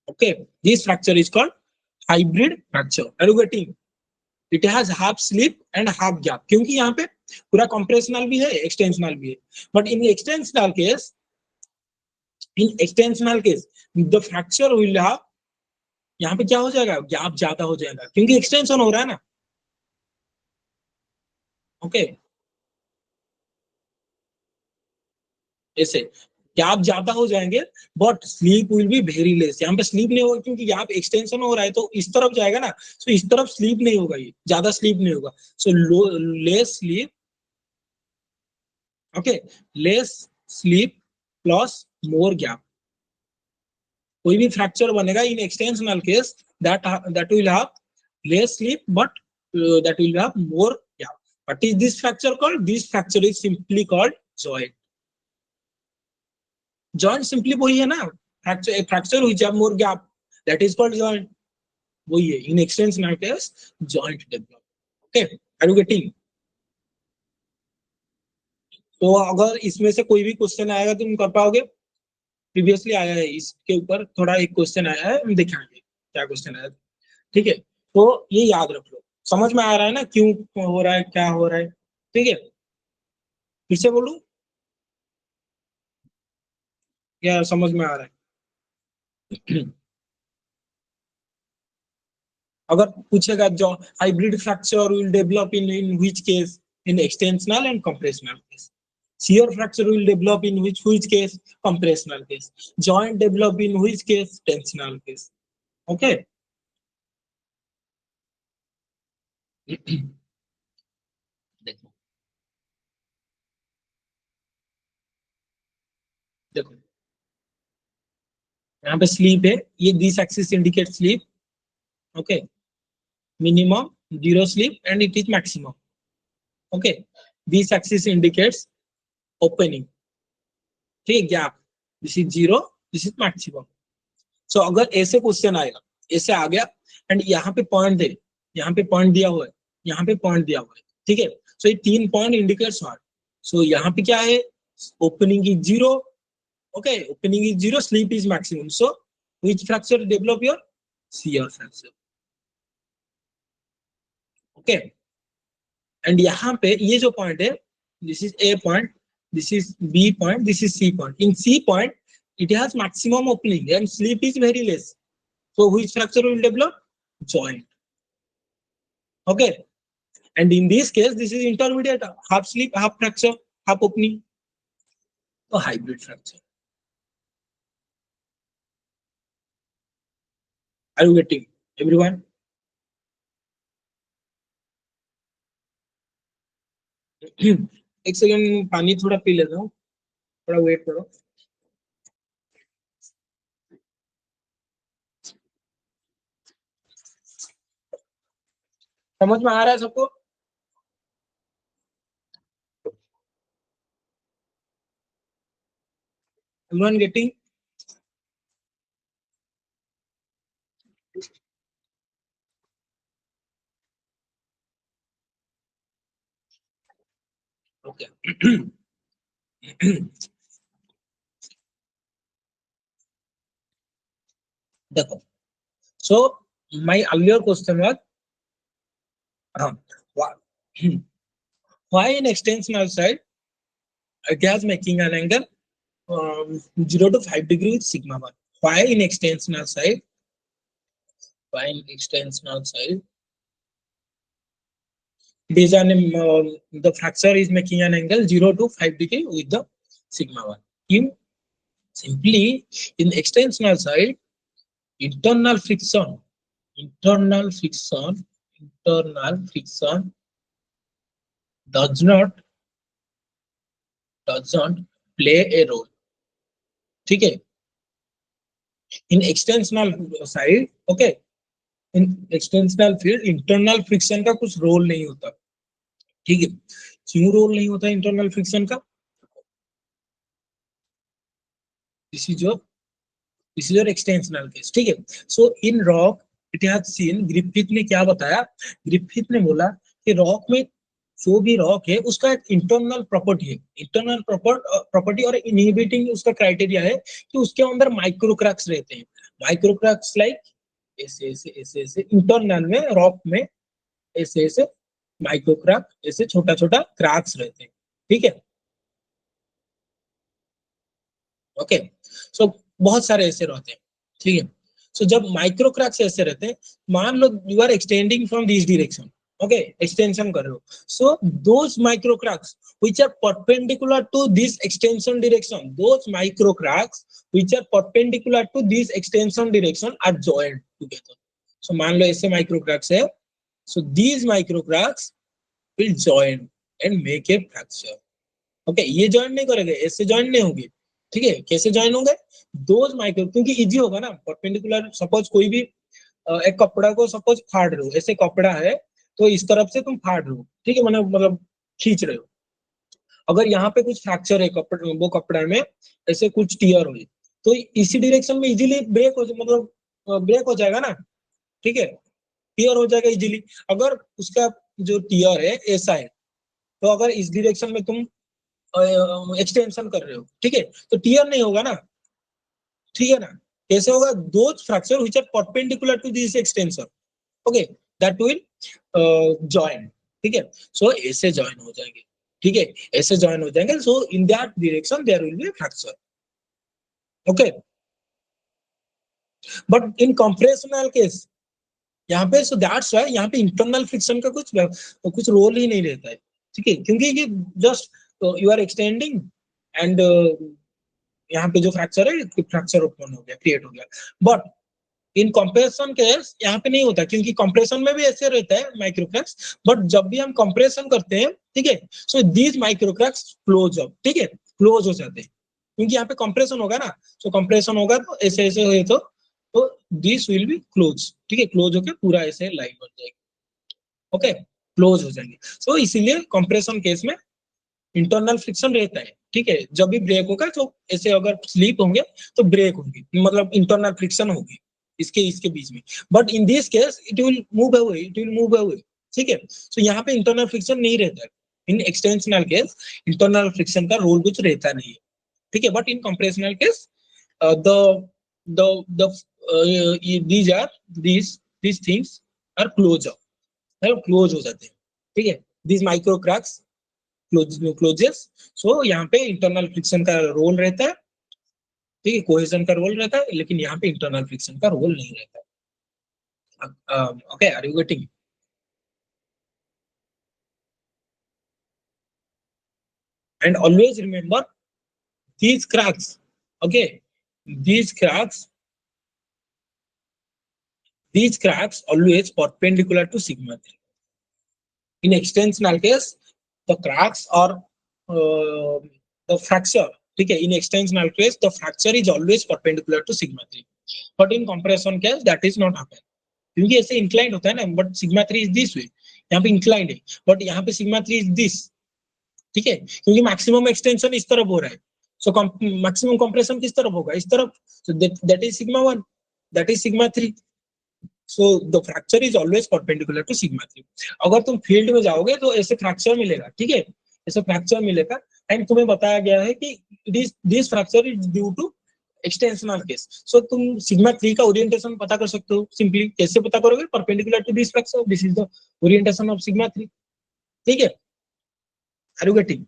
A: Okay, this fracture is called hybrid fracture. Are you getting? It has half slip and half gap. क्योंकि यहाँ पे पूरा compressional भी है, extensional भी है. But in extensional case, the fracture will have, यहाँ पे क्या हो जाएगा, गैप ज्यादा हो जाएगा, क्योंकि एक्सटेंशन हो रहा है ना. ओके, ऐसे गैप ज्यादा हो जाएंगे, but sleep will be very less. यहाँ पे स्लीप नहीं होगा क्योंकि गैप एक्सटेंशन हो रहा है, तो इस तरफ जाएगा ना, तो इस तरफ स्लीप नहीं होगा, ये ज्यादा स्लीप नहीं होगा. So less slip. Okay, less slip plus more gap. कोई भी फ्रैक्चर बनेगा in extensional case, that will have less sleep, but that will have more gap. What is this fracture called? This fracture is simply called joint. Joint simply वही है ना, fracture which have more gap, that is called joint. वही है, in extensional case joint develop. Okay, are you getting? तो अगर इसमें से कोई भी क्वेश्चन आएगा तो तुम कर पाओगे. प्रीवियसली आया है, इसके ऊपर थोड़ा एक क्वेश्चन आया है, हम दिखाएंगे क्या क्वेश्चन आया. ठीक है, तो ये याद रख लो. समझ में आ रहा है ना क्यों हो रहा है, क्या हो रहा है. ठीक है, फिर से बोलूं, क्या समझ में आ रहा है? अगर पूछेगा जो hybrid fracture will develop in which case, in extensional and compressional case. shear fracture will develop in which case, compressional case. Joint develop in which case, tensional case. Okay. देखो देखो यहाँ पे स्लीप है, ये this axis indicate sleep. Okay, minimum, zero sleep, and it is maximum. Okay, this axis indicates opening. ठीक है, gap. This is zero, this is maximum. So अगर ऐसे क्वेश्चन आएगा, ऐसे आ गया, एंड यहाँ पे पॉइंट दे, यहाँ पे पॉइंट दिया हुआ है, यहाँ पे पॉइंट दिया हुआ है, ठीक है. सो ये 3 पॉइंट इंडिकेट्स व्हाट. सो यहाँ पे क्या है, opening is zero. Okay, opening is zero, slip is maximum. So which fracture develop your shear fracture. Okay, and यहाँ पे ये जो पॉइंट है, this is A point, this is B point, this is C point. In C point it has maximum opening and sleep is very less. So which fracture will develop? Joint. Okay, and in this case this is intermediate, half sleep half fracture half opening. So hybrid fracture. Are you getting, everyone? एक second पानी थोड़ा P लेता हूँ, थोड़ा wait करो. समझ में आ रहा है सबको? Everyone getting? Okay. देखो, so my earlier question was why in extensional side it is making an angle 0 to 5 degree with sigma 1. Why in extensional side? Why in extensional side? It is an the fracture is making an angle 0 to 5 degree with the sigma 1. In simply in extensional side, internal friction doesn't play a role. ठीक है, in extensional side, okay, in extensional field internal friction का कुछ role नहीं होता. ठीक है, क्यों role नहीं होता इंटरनल फ्रिक्शन का? This is your extensional case, ठीक है। So in rock it has seen, Griffith ने क्या बताया, ग्रिफिथ ने बोला कि रॉक में जो भी रॉक है उसका एक इंटरनल प्रॉपर्टी है, इंटरनल प्रॉपर्टी और इनहिबिटिंग उसका क्राइटेरिया है कि उसके अंदर माइक्रो क्रैक्स रहते हैं, माइक्रो क्रैक्स लाइक ऐसे ऐसे ऐसे ऐसे इंटरनल में रॉक में ऐसे ऐसे माइक्रो क्रैक, ऐसे छोटा छोटा क्रैक्स रहते हैं, ठीक है। ओके, सो बहुत सारे ऐसे रहते हैं, ठीक है। सो जब माइक्रो क्रैक्स ऐसे रहते हैं, मान लो you are extending from this direction, okay, extension कर रहे हो, so those micro cracks which are perpendicular to this extension direction, those micro cracks which are perpendicular to this extension direction are joined together. So मान लो ऐसे micro cracks है, so these micro cracks will join and make a fracture. Okay, ये join नहीं करेंगे, ऐसे join नहीं होंगे, ठीक है। कैसे ज्वाइन होंगे? दोज माइक्रो, क्योंकि इजी होगा ना, परपेंडिकुलर, सपोज कोई भी एक कपड़ा को सपोज फाड़ रहे हो, ऐसे कपड़ा है तो इस तरफ से तुम फाड़ रहे हो, ठीक है, मतलब खींच रहे हो, अगर यहाँ पे कुछ फ्रैक्चर है कपड़े, वो कपड़ा में ऐसे कुछ टीयर हुई, तो इसी डायरेक्शन में इजीली ब्रेक हो, मतलब ब्रेक हो जाएगा ना, ठीक है, टीयर हो जाएगा इजीली। अगर उसका जो टीयर है ऐसा है, तो अगर इस डायरेक्शन में तुम एक्सटेंशन कर रहे हो, ठीक है, तो टीयर नहीं होगा ना, ठीक है ना। कैसे होगा? Those fracture which are perpendicular to this extension, okay, that will join, ठीक है। सो ऐसे जॉइन हो जाएंगे, ठीक है, ऐसे जॉइन हो जाएंगे, so in that direction there will be fracture, okay. But in compressional case यहाँ पे, सो दैट्स व्हाई यहाँ पे इंटरनल फ्रिक्शन का कुछ रोल ही नहीं रहता है, ठीक है, क्योंकि ये just you are extending and यहाँ पे जो फ्रैक्चर है, फ्रैक्चर ओपन हो गया, क्रिएट हो गया। बट इन कंप्रेशन केस यहाँ पे नहीं होता, क्योंकि कंप्रेशन में भी ऐसे रहता है माइक्रो क्रैक्स, बट जब भी हम कंप्रेशन करते हैं, ठीक है, so these micro cracks close up, ठीक है, क्लोज हो जाते हैं, क्योंकि यहाँ पे कंप्रेशन होगा ना, सो कंप्रेशन होगा तो ऐसे ऐसे हुए तो दिस विल बी क्लोज, ठीक है, क्लोज होके पूरा ऐसे लाइन बन जाएगी, ओके, क्लोज हो जाएंगे। सो इसीलिए कंप्रेशन केस में इंटरनल फ्रिक्शन रहता है, ठीक है, जब भी ब्रेक होगा तो ऐसे अगर स्लिप होंगे तो ब्रेक होंगे, मतलब इंटरनल फ्रिक्शन होगी इसके इसके बीच में, but in this case it will move away, it will move away, ठीक है। सो यहाँ पे इंटरनल फ्रिक्शन नहीं रहता है, in extensional case internal friction का रोल कुछ रहता नहीं है, ठीक है। But in compressional case the the these are these things are close up, close हो जाते हैं, ठीक है, these micro cracks क्लोजेस। सो यहाँ पे इंटरनल फ्रिक्शन का रोल रहता है, ठीक है, कोहेजन का रोल रहता है, लेकिन यहाँ पे इंटरनल फ्रिक्शन का रोल नहीं रहता है, okay, are you getting? And always remember these cracks, okay, these cracks these cracks always perpendicular to sigma 3. In extensional case the cracks or the fracture, ठीक है, in extensional case the fracture is always perpendicular to sigma 3, but in compression case that is not happen, क्योंकि ऐसे inclined होता है ना, but sigma 3 is this way, यहाँ पे inclined है, बट यहाँ पे सिग्मा 3 इज दिस, ठीक है, क्योंकि मैक्सिमम एक्सटेंशन इस तरफ हो रहा है, सो मैक्सिमम कंप्रेशन किस तरफ होगा? इस तरफ, so that is sigma 1, that is sigma 3, so the fracture is always perpendicular to sigma 3। अगर तुम फील्ड में जाओगे तो ऐसे फ्रैक्चर मिलेगा, ठीक है, ऐसे फ्रैक्चर मिलेगा, एंड तुम्हें बताया गया है कि this fracture is due to extensional case. So तुम सिग्मा 3 का ओरिएंटेशन पता कर सकते हो सिंपली, कैसे पता करोगे? Perpendicular to this fracture, this is the orientation of sigma 3, ठीक है, आर यू गेटिंग?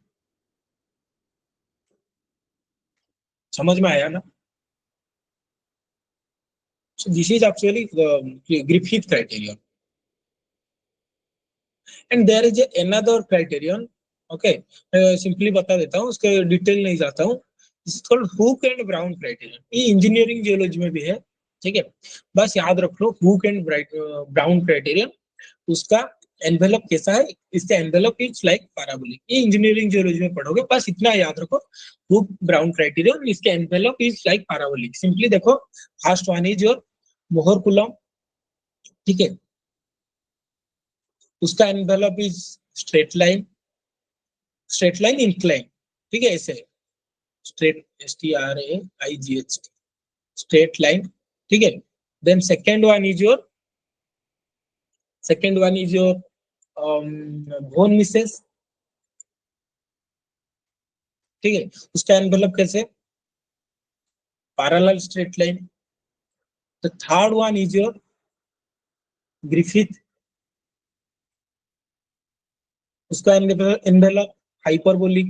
A: समझ में आया ना? So this is actually Griffith criterion, and there is another criterion, okay, simply बता देता हूँ, उसके डिटेल नहीं जाता हूँ, this is called Hoek and Brown criterion, ये इंजीनियरिंग जियोलॉजी में भी है, ठीक है, बस याद रख लो हुक एंड ब्राउन क्राइटेरियन, उसका एनवेलप कैसा है, इसका एनवेलप इज लाइक पैराबोलिक, ये इंजीनियरिंग जियोलॉजी में पढ़ोगे, बस इतना याद रखो, हुक ब्राउन क्राइटेरियन, इसका envelope is like parabolic. Simply देखो, first one is your Mohr Coulomb, ठीक है, उसका envelope is straight line incline, ठीक है, ऐसे स्ट्रेट, STRAIGH, स्ट्रेट लाइन, ठीक है। Then second one is your von Mises, ठीक है, उसका एनवेलप कैसे, parallel straight line. The third one is your Griffith, उसका एनवेलप हाइपरबोलिक,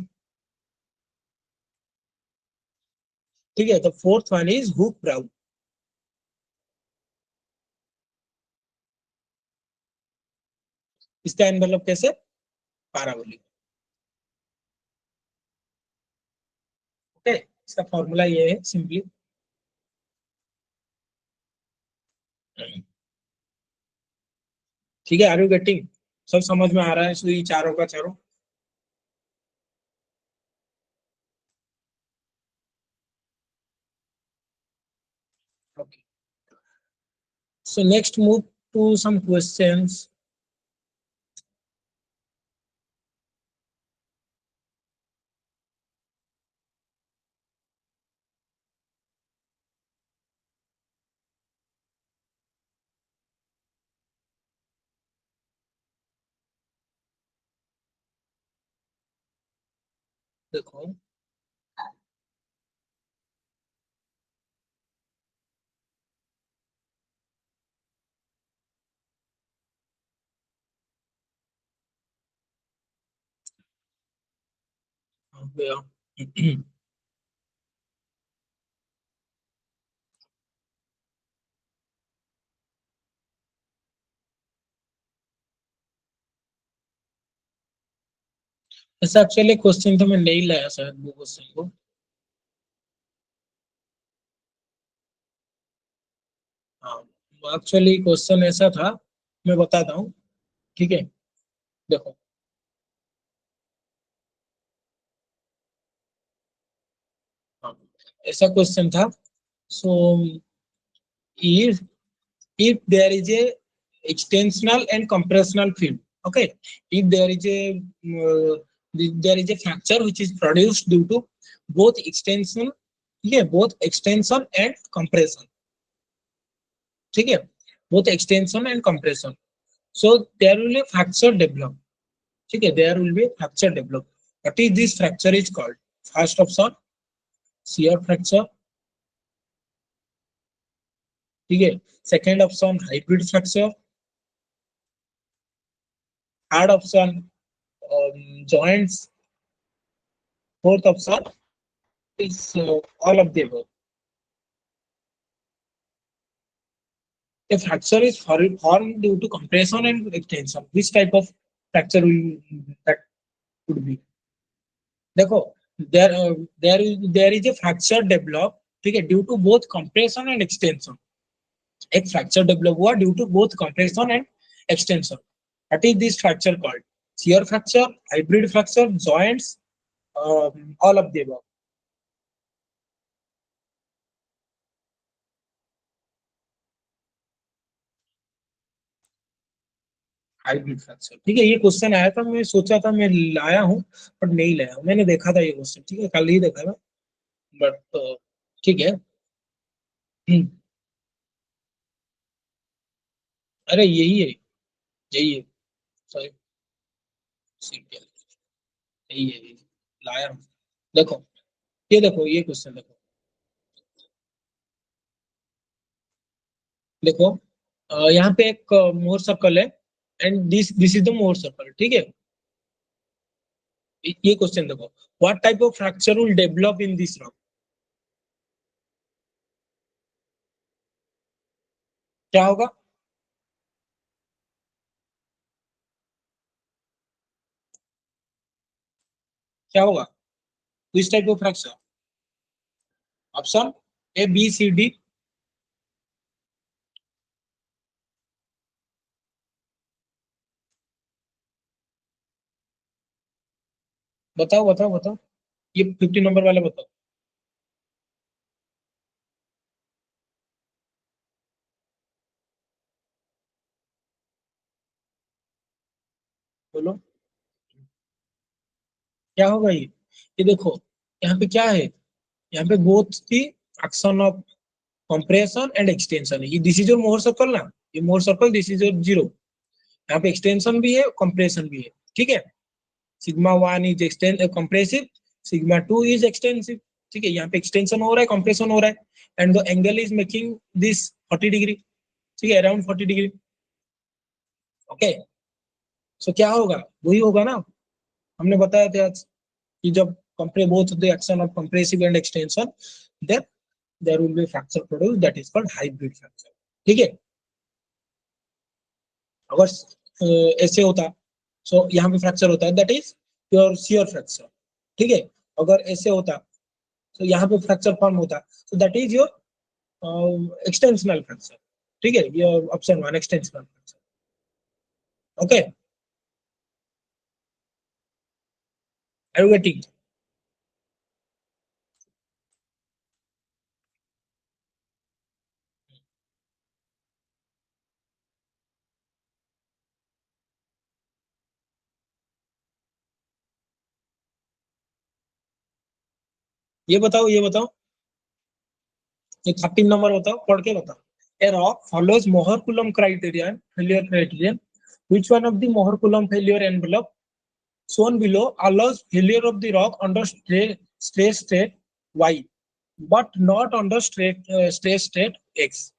A: ठीक है। The fourth one is Hoek Brown, इसका एनवेलप कैसे, पैराबोलिक। ओके, इसका फॉर्मूला ये है सिंपली, ठीक है। आर यू गेटिंग, सब समझ में आ रहा है सुई चारों का चारों? Okay, so next move to some questions. देखो, ऐसा एक्चुअली क्वेश्चन तो मैं नहीं लाया शायद वो क्वेश्चन को। हाँ, एक्चुअली क्वेश्चन ऐसा था, मैं बताता हूँ, ठीक है। देखो, हाँ, ऐसा क्वेश्चन था। सो if there is a extensional and compressional field, okay, if there is a fracture which is produced due to both extension, yeah, both extension and compression, ठीक है, both extension and compression, so there will be fracture develop, ठीक है, there will be fracture develop. What is this fracture is called? First option shear fracture, ठीक है। Second option hybrid fracture, third option joints, fourth option is all of the above. A fracture is formed due to compression and extension. Which type of fracture will that could be? देखो, there is a fracture develop, ठीक है, due to both compression and extension. एक fracture develop हुआ due to both compression and extension. What is this fracture called? Shear fracture, hybrid fracture, joints, all of the above. Hybrid fracture, ठीक है। ये question आया था, मैं सोचा था मैं लाया हूँ बट नहीं लाया हूँ, मैंने देखा था ये क्वेश्चन, ठीक है, कल ही देखा था, बट ठीक है। हम्म, अरे यही है, यही है, सॉरी, यही है, यही लाया हूँ। देखो, देखो ये क्वेश्चन देखो, देखो, यहाँ पे एक मोर सर्कल है and this this is the Mohr circle, ठीक है। ये क्वेश्चन देखो, what type of fracture will develop in this rock, क्या होगा, क्या होगा, this type of fracture, option A B C D, बताओ बताओ बताओ, ये 50 नंबर वाले बताओ, बोलो। क्या होगा ये देखो यहाँ पे क्या है, यहाँ पे both the action of compression and extension है। ये this is your Mohr circle ना, ये Mohr circle, this is your zero. यहाँ पे एक्सटेंशन भी है, कंप्रेशन भी है, ठीक है। Sigma one is extend compressive, sigma two is extensive, ठीक है। यहाँ पे एक्सटेंशन हो रहा है, कंप्रेशन हो रहा है, and the angle is making this 40 degree, ठीक है, अराउंड 40 डिग्री। ओके, सो क्या होगा, वही होगा ना हमने बताया था आज कि जब कंप्रे both the action of compressive and extension, then there will be fracture produce, that is called hybrid fracture, ठीक है। अगर ऐसे होता, सो यहाँ पे फ्रैक्चर होता है, that is pure shear fracture, ठीक है। अगर ऐसे होता तो यहाँ पे फ्रैक्चर फॉर्म होता, so that is your extensional fracture, ठीक है। ये option one extensional fracture. Okay, are you getting? ये बताओ ये 13 नंबर बताओ, पढ़ के बताओ। A rock follows Mohr-Coulomb criterion, failure criterion. Which one of the Mohr-Coulomb failure envelope shown below allows failure of the rock under stress state Y, but not under stress state X?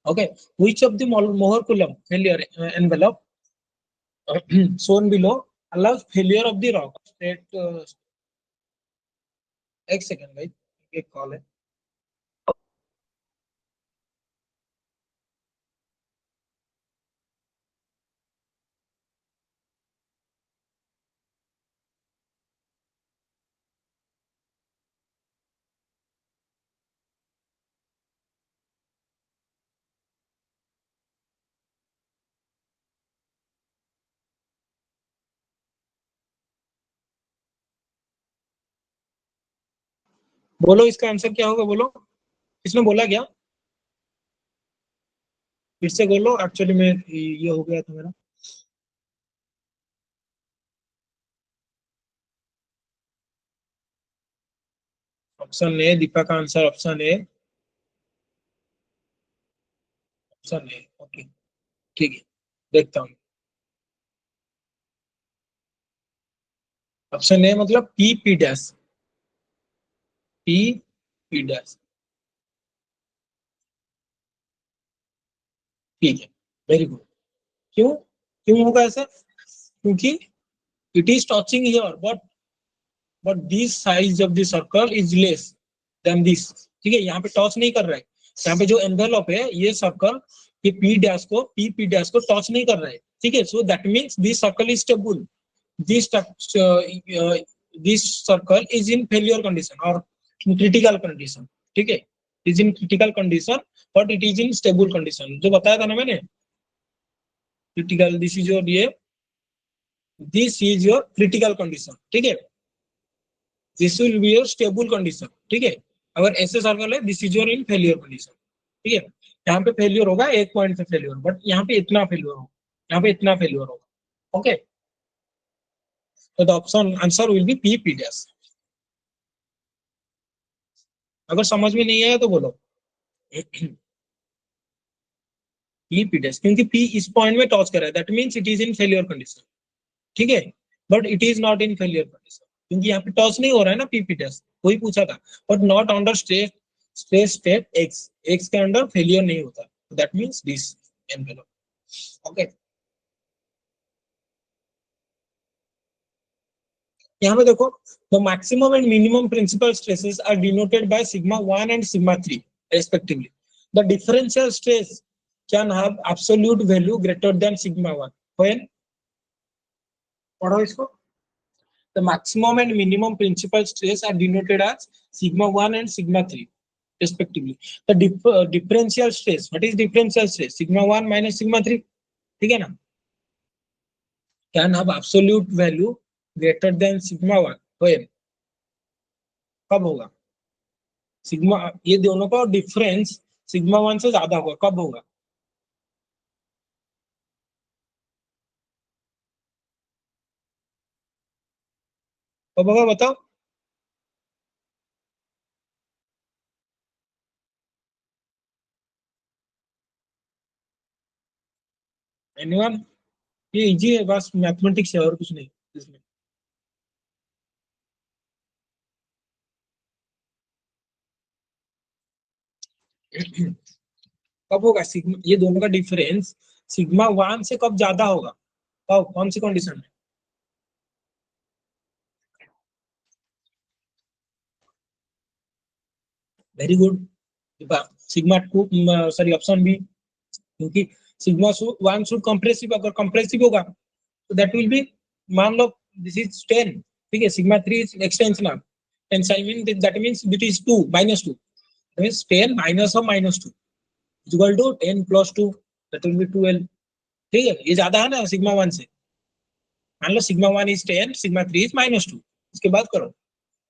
A: Okay, which of the Mohr-Coulomb failure envelope shown below allows failure of the rock state X second, right? एक call है। बोलो इसका answer क्या होगा, बोलो। इसने बोला क्या, फिर से बोलो, एक्चुअली में ये हो गया था मेरा। ऑप्शन ए, दीपा का answer option A, option A, okay, ठीक है, देखता हूँ। ऑप्शन ए मतलब P P dash, P P dash, ठीक है, वेरी गुड। क्यों, क्यों होगा ऐसा? क्योंकि it is touching here, but this size of the circle is less than this, ठीक है। यहाँ पे टच नहीं कर रहा है, यहाँ पे जो एनवेलप है ये सर्कल, ये पी डैश को टच नहीं कर रहा है, ठीक है। So that means this circle is stable, this this circle is in failure condition or in critical condition, ठीक है। is in critical condition but it is in stable condition, जो बताया था ना मैंने, critical, this is your critical condition, ठीक है। this will be your stable condition, ठीक है। अगर ऐसे सर्कल है, this is your in failure condition, ठीक है। यहाँ पे फेलियर होगा, एक पॉइंट पे फेलियर, बट यहाँ पे इतना फेलियर होगा, यहाँ पे इतना फेलियर होगा, ओके। तो the option answer will be P P dash. अगर समझ में नहीं आया तो बोलो। पी पी डैश, क्योंकि पी इस पॉइंट में टच कर रहा है, that means it is in failure condition, ठीक है। But it is not in failure condition, क्योंकि यहाँ पे टच नहीं हो रहा है ना, पी पी डैश वही पूछा था। But not under stress state X, X के अंडर फेलियर नहीं होता, that means this envelope, okay. यहाँ पे देखो, the maximum and minimum principal stresses are denoted by sigma 1 and sigma 3 respectively. The differential stress can have absolute value greater than sigma 1 when, पढ़ो इसको। The maximum and minimum principal stress are denoted as sigma 1 and sigma 3 respectively. The differential stress, what is differential stress? Sigma 1 minus sigma 3, ठीक है ना, can have absolute value greater than sigma 1 when, कब होगा? Sigma, ये दोनों का difference sigma 1 से ज्यादा होगा, कब होगा? अब होगा बताओ। एनीवन? ये इजी है, बस मैथमेटिक्स है और कुछ नहीं इसमें। कब होगा सिग्मा, ये दोनों का डिफरेंस सिग्मा 1 से कब ज्यादा होगा, कब, कौन सी कंडीशन में? Very good. Sigma 2, sorry option B, क्योंकि सिग्मा 1 शुड कंप्रेसिव, अगर कंप्रेसिव होगा तो दैट विल बी, मान लो दिस इज 10, ठीक है, sigma 3 is extensional, tensile mean that means it is 2 -2, means 10 minus of -2 equal to 10 + 2, that will be 12। ठीक है, ये ज्यादा है ना सिग्मा 1 से। मान लो सिग्मा 1 इज 10, सिग्मा 3 इज -2, इसके बाद करो।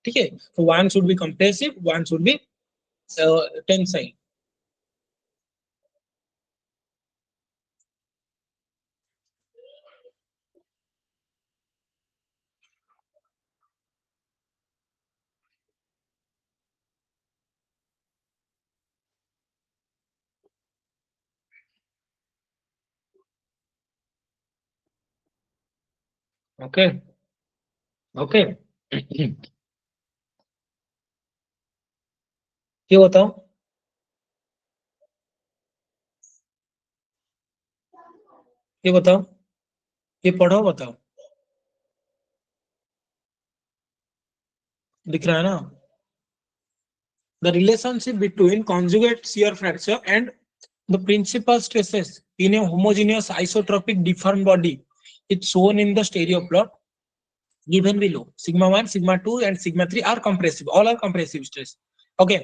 A: ठीक है, तो 1 should be compressive, 1 should be tensile. Okay okay. ये बताओ, ये बताओ, ये पढ़ो, बताओ। दिख रहा है ना? The relationship between conjugate shear fracture and the principal stresses in a homogeneous isotropic deformed body is shown in the stereo plot given below. Sigma 1, sigma 2, and sigma 3 are compressive. All are compressive stress. Okay.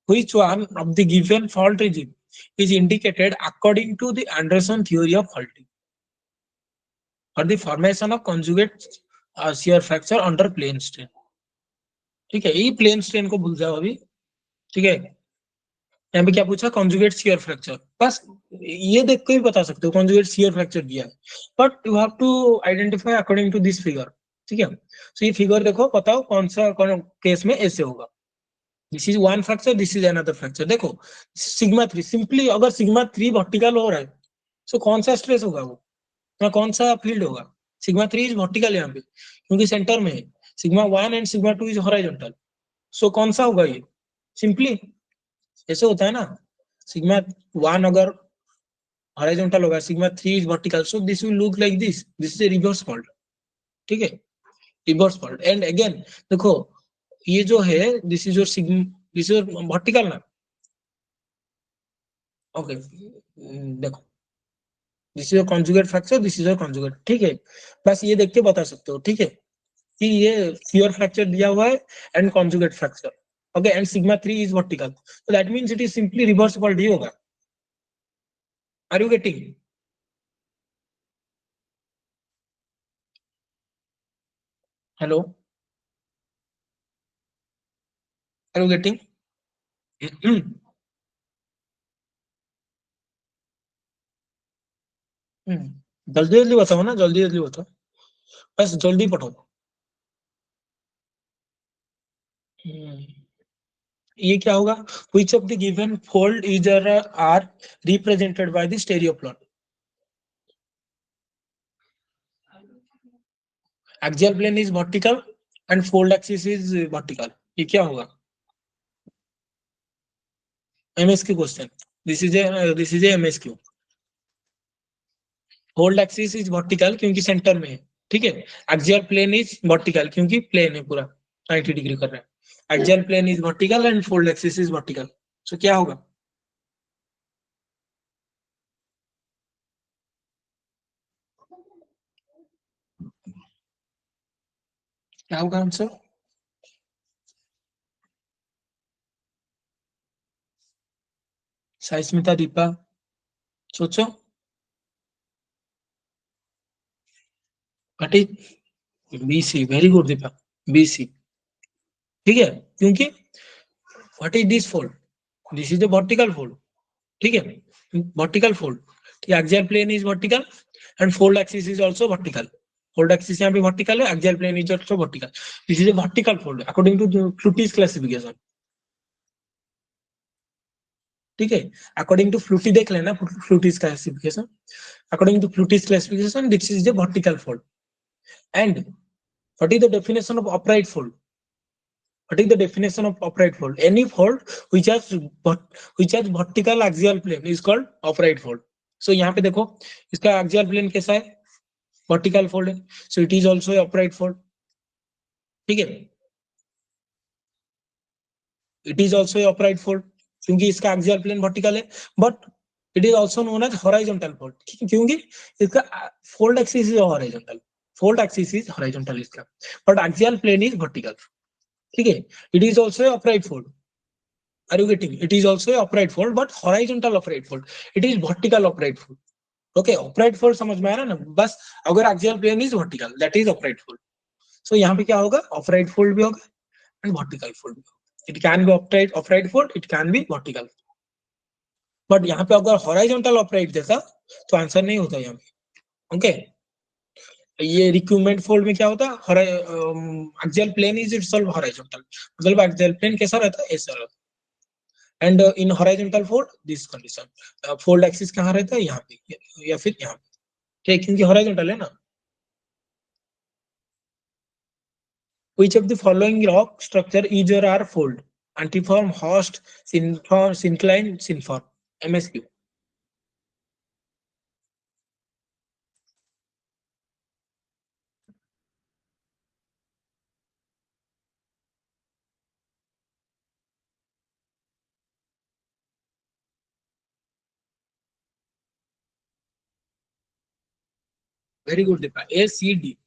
A: Which one of the given fault regime is indicated according to the Anderson theory of faulting for the formation of conjugate shear fracture under plane strain? ठीक है, ये plane strain को भूल जाओ अभी। ठीक है, यहाँ पे क्या पूछा, कॉन्जुगेट शियर फ्रैक्चर, बस ये देख के भी बता सकते हो कॉन्जुगेट शियर फ्रैक्चर दिया है, but you have to identify according to this figure. ठीक है, तो ये फिगर देखो, बताओ कौन सा केस में ऐसे होगा। This is one fracture, this is another fracture. देखो सिग्मा 3, सिंपली अगर सिग्मा 3 वर्टिकल हो रहा है तो कौन सा स्ट्रेस होगा वो, या कौन सा फील्ड होगा? सिग्मा 3 इज वर्टिकल यहाँ पे क्योंकि सेंटर में है। Sigma 1 and sigma 2 is horizontal, so कौन सा होगा ये? सिंपली ऐसे होता है ना, सिग्मा 1 अगर हॉरिजॉन्टल होगा, sigma 3 is vertical, so this will look like this is A reverse fault. ठीक है, रिवर्स फॉल्ट। एंड अगेन देखो, ये जो है this is your sigma, this is your vertical ना। ओके, देखो this is your conjugate fracture, this is your conjugate. ठीक है, बस ये देख के बता सकते हो। ठीक है, कि ये शियर फ्रैक्चर दिया हुआ है and conjugate fracture. Okay, and sigma 3 is vertical, so that means it is simply reverse fault ही होगा। Are you getting? Hello, are you getting? जल्दी जल्दी बताओ ना, जल्दी जल्दी बताओ, बस जल्दी पढ़ो। हम्म, ये क्या होगा? Which of the given fold is are represented by the stereo plot? Axial plane is vertical and fold axis is vertical. ये क्या होगा? MSQ question, this is MSQ। Fold axis is vertical क्योंकि सेंटर में है। ठीक है, axial plane is vertical क्योंकि plane है पूरा 90 डिग्री कर रहा है। Axial plane is vertical and fold axis is vertical, so क्या होगा? क्या होगा आंसर? साइस्मिता, दीपा, सोचो। What is BC? Very good Deepa, BC। ठीक है, क्योंकि what is this fold? This is the vertical fold. ठीक है, vertical fold. Axial plane is vertical and fold axis is also vertical, fold axis यहाँ पे वर्टिकल है, axial plane is also vertical, this is a vertical fold according to Fleuty's classification. ठीक है, according to Fleuty देख लेना, Fleuty's classification, according to Fleuty's classification this is a vertical fold. And what is the definition of upright fold? What is the definition of upright fold? Any fold which has vertical axial plane is called upright fold. So यहाँ पे देखो इसका axial plane कैसा है? Vertical fold है, so it is also a upright fold. ठीक है, it is also a upright fold क्योंकि इसका axial plane vertical है, but it is also known as horizontal fold क्योंकि इसका fold axis is horizontal, fold axis is horizontal इसका, but axial plane is vertical. ठीक है, it is also a upright fold. Are you getting? It is also a upright fold, but horizontal upright fold. It is vertical upright fold. Okay, upright fold समझ में आ रहा है ना? बस अगर axial plane is vertical, that is upright fold. So यहाँ पे क्या होगा? Upright fold भी होगा and vertical fold भी होगा. It can be upright fold, it can be vertical. But यहाँ पे अगर horizontal upright देखा तो आंसर नहीं होता यहाँ पे. Okay. ये रिक्रूटमेंट फोल्ड में क्या होता है? Axial plane is itself horizontal, मतलब एक्सियल प्लेन कैसा रहता है? ऐसा रहता है. And in horizontal fold this condition, fold axis कहाँ रहता है? यहाँ पे या फिर यहाँ पे. ठीक, क्योंकि हॉरिजॉन्टल है ना. Which of the following rock structure is or are fold? Antiform, host, synform, syncline, synform. MSQ. Very good, Deepa. A, C, D.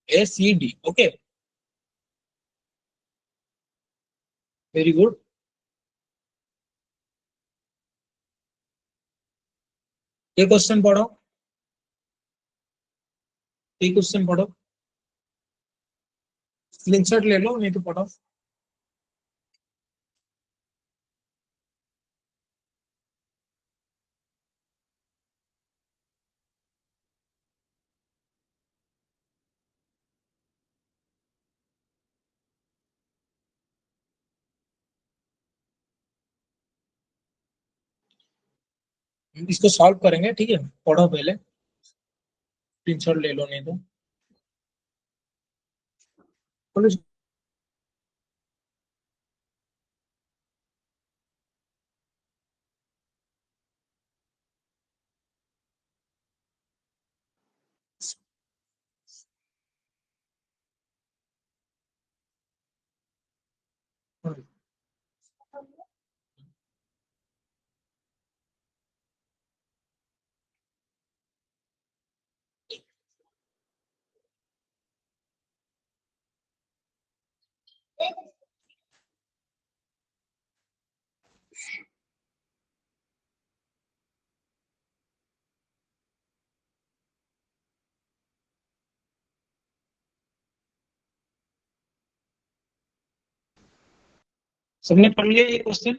A: A, C, D. Okay. Very good. ये क्वेश्चन पढ़ो, ये क्वेश्चन पढ़ो, screenshot ले लो, नहीं तो पढ़ो. इसको solve करेंगे, ठीक है? पढ़ो पहले, स्क्रीनशॉट ले लो, नहीं तो बोलो. सबने पढ़ लिया ये क्वेश्चन?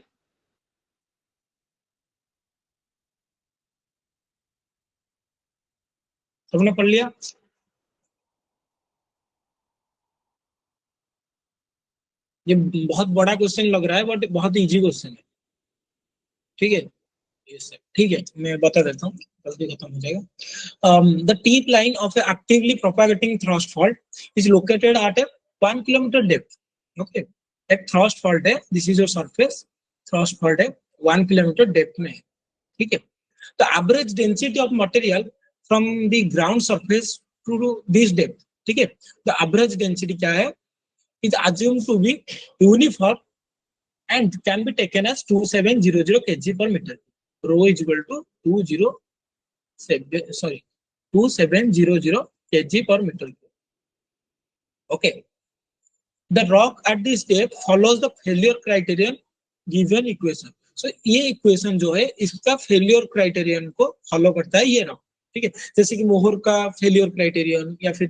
A: सबने पढ़ लिया? ये बहुत बड़ा क्वेश्चन लग रहा है, बट बहुत इजी क्वेश्चन है. ठीक है, ठीक है, मैं बता देता हूँ, जल्दी खत्म हो जाएगा. The tip line of a actively propagating thrust fault is located at a 1 kilometre depth. Okay, एक थ्रस्ट फॉल्ट है, this is your surface, thrust fault है 1 किलोमीटर डेप्थ में है. ठीक है, the average density of material from the ground surface to this depth. ठीक है, the average density क्या है? Is assumed to be uniform and can be taken as 2700 kg per meter. Rho is equal to 2700 kg per meter. Okay. The rock at this depth follows the failure criterion given equation. So ये equation जो है इसका failure criterion को follow करता है ये rock. ठीक है, जैसे कि मोहर का फेलियर क्राइटेरियन या फिर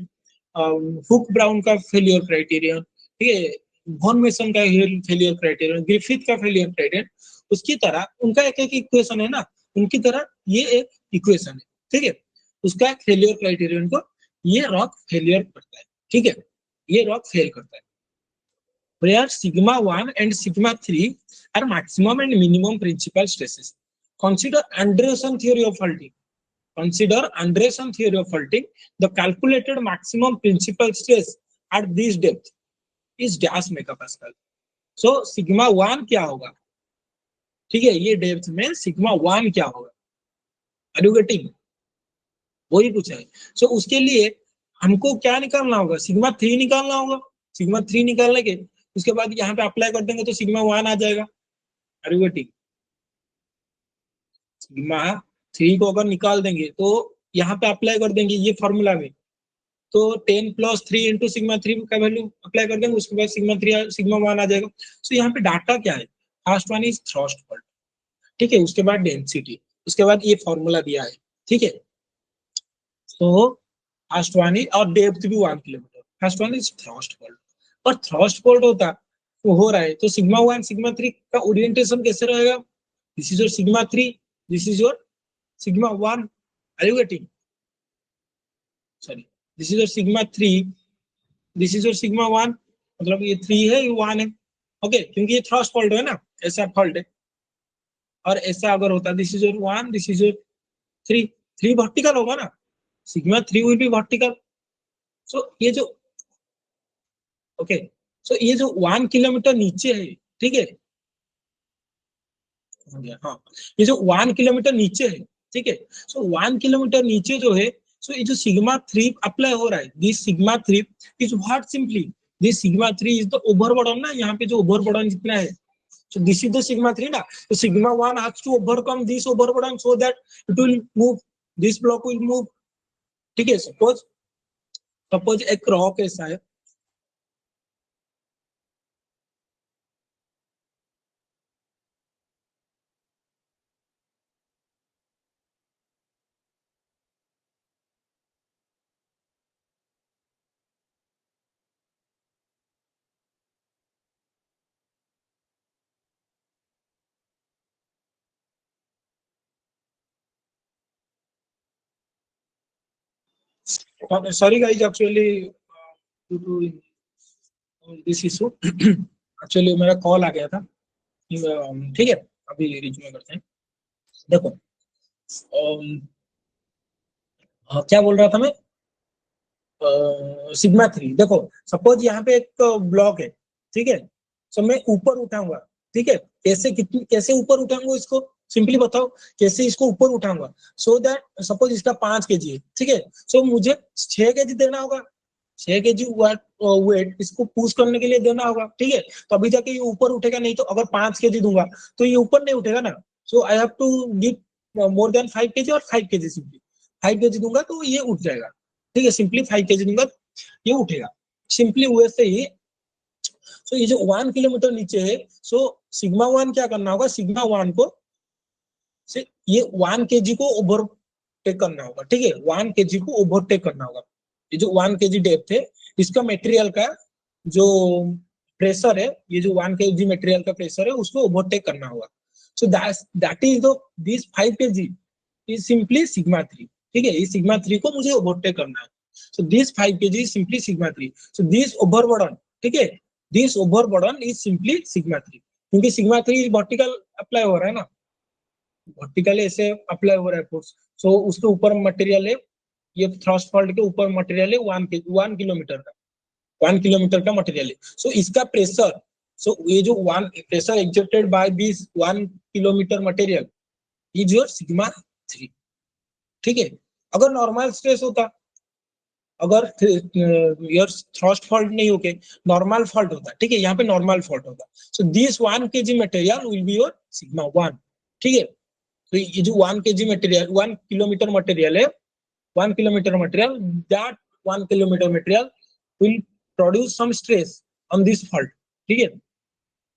A: हुक ब्राउन का फेलियर क्राइटेरियन. ठीक है, वॉन मेसन का फेलियर क्राइटेरियन, ग्रिफिथ का फेलियर क्राइटेरियन, उसकी तरह उनका एक एक इक्वेशन है ना, उनकी तरह ये एक इक्वेशन है, ठीक है। उसका एक फेलियर क्राइटेरियन को ये रॉक फेलियर करता है, ठीक है, ये रॉक फेल करता है। Where sigma 1 and sigma 3 are maximum and minimum principal stresses. Consider Anderson theory of faulting. Consider Anderson theory of faulting. The calculated maximum principal stress at this depth is dash megapascal. So sigma 1 क्या होगा, ठीक है, ये depth में sigma 1 क्या होगा, are you getting, वही पूछा है। सो उसके लिए हमको क्या निकालना होगा, सिग्मा 3 निकालना होगा। सिग्मा 3 निकालने के उसके बाद यहाँ पे अप्लाई कर देंगे तो सिग्मा 1 आ जाएगा, आर यू गेटिंग। सिग्मा 3 को अगर निकाल देंगे तो यहाँ पे अप्लाई कर देंगे ये फॉर्मूला में, तो 10 + 3 इंटू सिग्मा 3 का वैल्यू अप्लाई कर देंगे, उसके बाद सिग्मा 1 आ जाएगा। सो यहाँ पे डाटा क्या है, first one is thrust fault, ठीक है, उसके बाद डेंसिटी, उसके बाद ये फॉर्मूला दिया है, ठीक है। तो फर्स्ट वन इज, और डेप्थ भी 1 kilometre, first one is thrust fault, और थ्रस्ट फॉल्ट होता तो हो रहा है, तो सिग्मा 1 सिग्मा 3 का ओरिएंटेशन कैसे रहेगा, this is your sigma 3, this is your sigma 1, are you getting, sorry this is your sigma 3, this is your sigma 1, मतलब ये 3 है ये 1 है, ओके, क्योंकि ये थ्रस्ट फॉल्ट है ना, ऐसा फॉल्ट है। और ऐसा अगर होता this is your 1, this is your 3 vertical होगा ना, सिग्मा 3 विल बी वर्टिकल। सो ये जो ओके, सो ये जो 1 किलोमीटर नीचे है, ठीक है, हाँ, ये जो 1 किलोमीटर नीचे है, ठीक है, सो 1 किलोमीटर नीचे जो है, सो ये जो सिग्मा 3 अप्लाई हो रहा है, this sigma 3 is what, simply this sigma 3 is the over burden ना, यहाँ पे जो ओवर बर्डन जितना है, so this is the sigma 3 ना, so sigma 1 has to overcome this overburden so that it will move, this block will move, ठीक है। Suppose एक रॉक ऐसा है, sorry guys actually due to this issue actually मेरा call आ गया था, ठीक है, अभी रिज्यूम करते हैं। देखो क्या बोल रहा था मैं, सिग्मा 3, देखो सपोज यहाँ पे एक ब्लॉक है, ठीक है, सो मैं ऊपर उठाऊंगा, ठीक है, कैसे ऊपर उठाऊंगा इसको, सिंपली बताओ कैसे इसको ऊपर उठाऊंगा, सो दैट सपोज इसका 5 kg है, ठीक है, सो मुझे 6 kg देना होगा, 6 kg वेट इसको पुश करने के लिए देना होगा, ठीक है, तो अभी जाके ये ऊपर उठेगा, नहीं तो अगर 5 kg दूंगा तो ये ऊपर नहीं उठेगा ना, so I have to give more than 5 kg और 5 kg, सिंपली 5 kg दूंगा तो ये उठ जाएगा, ठीक है, सिंपली 5 kg दूंगा ये उठेगा, सिंपली वैसे ही। सो ये जो 1 किलोमीटर नीचे है, सो सिग्मा 1 क्या करना होगा, सिग्मा 1 को से ये 1 kg को ओवरटेक करना होगा, ठीक है, 1 kg को ओवरटेक करना होगा। ये जो 1 kg डेप्थ है, इसका मटेरियल का जो प्रेशर है, ये जो 1 kg मटेरियल का प्रेशर है उसको ओवरटेक करना होगा। सो that is the this 5 kg is simply sigma 3, ठीक है, इस सिग्मा 3 को मुझे ओवरटेक करना है। So this 5 kg is simply sigma 3। So this overburden, ठीक है, this overburden is simply sigma 3, क्योंकि सिग्मा 3 वर्टिकल अप्लाई हो रहा है ना, वर्टिकली ऐसे अप्लाई हो रहा है फोर्स। सो उसके ऊपर मटेरियल है, ये थ्रस्ट फॉल्ट के ऊपर मटेरियल है 1 किलोमीटर का, 1 किलोमीटर का मटेरियल है। सो इसका प्रेशर, सो ये जो 1 pressure exerted by this 1 kilometre material is your sigma 3, ठीक है। अगर नॉर्मल स्ट्रेस होता, अगर योर थ्रस्ट फॉल्ट नहीं होके नॉर्मल फॉल्ट होता, ठीक है, यहाँ पे नॉर्मल फॉल्ट होता, so this 1 kg material will be your sigma 1, ठीक है। तो ये जो 1 kg मटेरियल, 1 किलोमीटर मटेरियल है, 1 kilometre material, that 1 kilometre material will produce some stress on this fault, ठीक है,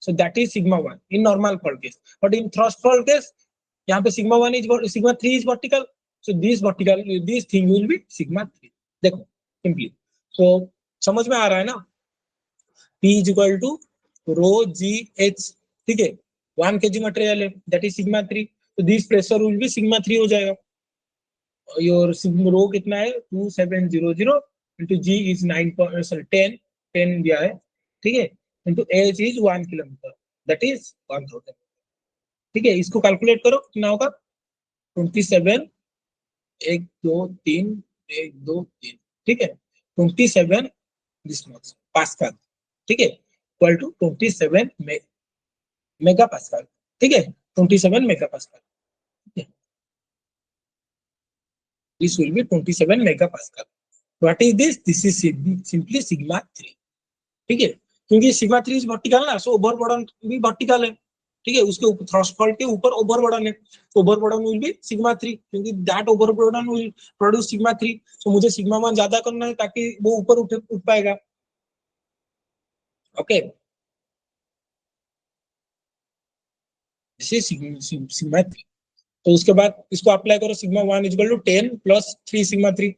A: so that is sigma 1 in normal fault case, but in thrust fault case यहाँ पे sigma 1 is sigma 3 is vertical, so this thing will be sigma 3। देखो simply, so समझ में आ रहा है ना, P is equal to rho g h, ठीक है, 1 kg मटेरियल है, दैट इज सिग्मा 3, तो this pressure will be sigma 3 हो जाएगा। योर रो कितना है 2700 इंटू जी इज 10 दिया है, ठीक है, into h is 1 kilometre, that is 1000, ठीक है। इसको कैलकुलेट करो कितना होगा 27, 1 2 3, 1 2 3, ठीक है, 27 दिस मच पास्कल, ठीक है, इक्वल टू 27 मेगा पास्कल, ठीक है, 27 मेगा पास्कल, ठीक है, this will be 27 megapascal. What is this? This is simply sigma 3, ठीक है, क्योंकि सिग्मा 3 इज वर्टिकल ना, सो ओवरबर्डन भी वर्टिकल है, ठीक है, उसके ऊपर थ्रस्टफॉल्ड के ऊपर ओवरबर्डन है, तो ओवरबर्डन विल बी सिग्मा 3, क्योंकि that overburden will produce sigma 3, तो मुझे सिग्मा 1 ज्यादा करना है ताकि वो ऊपर उठ पाएगा, ओके, दिस इज सिग्मा 3। तो उसके बाद इसको अप्लाई करो, sigma 1 is equal to 10 plus 3 sigma 3,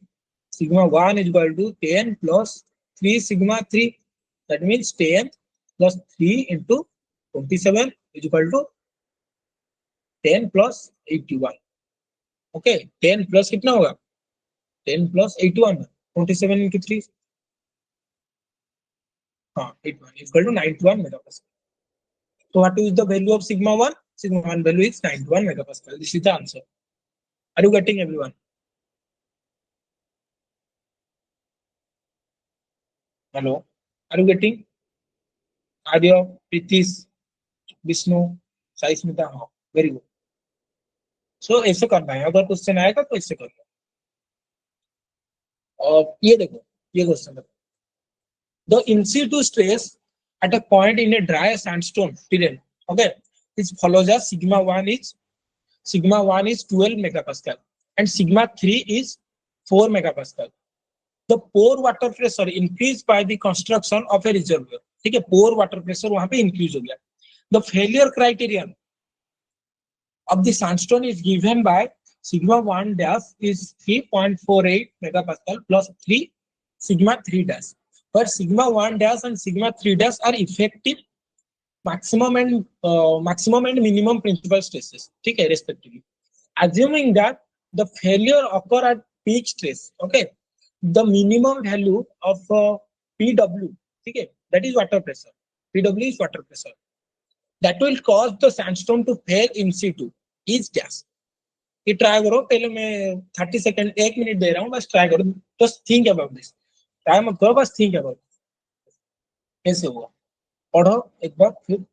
A: sigma 1 is equal to 10 plus 3 sigma 3, that means 10 plus 3 into 27 is equal to 10 plus 81, okay, 10 plus कितना होगा 10 plus 81, 27 into 3, हाँ 81 is equal to 91 megapascal. So what is the value of sigma 1? Sigma 1 value is 91 megapascal. This is the answer. Are you getting, everyone? Hello, are you getting? Adya, Pritish, Vishnu, Sai Smita, हाँ, very good. सो ऐसे करना है, अगर question आएगा तो ऐसे करना। और ये देखो, ये क्वेश्चन देखो, the in situ stress at a point in a dry sandstone terrain, okay, is follows as sigma 1 is 12 megapascal and sigma 3 is 4 megapascal. The pore water pressure increased by the construction of a reservoir, ठीक है, pore water pressure वहां पे increase हो गया। The failure criterion of the sandstone is given by sigma 1 dash is 3.48 megapascal plus 3 sigma 3 dash, where sigma 1 dash and sigma 3 dash are effective maximum and minimum principal stresses, ठीक है, respectively. Assuming that the failure occur at peak stress, okay, the minimum value of PW, ठीक है, that is water pressure, PW is water pressure, that will cause the sandstone to fail in situ is gas. ये try करो, पहले मैं 30 second 1 minute दे रहा हूँ, बस try करो, बस थिंक अबाउट दिस, ट्राई मत करो, बस थिंक अबाउट कैसे हुआ, पढ़ो एक बार फिर।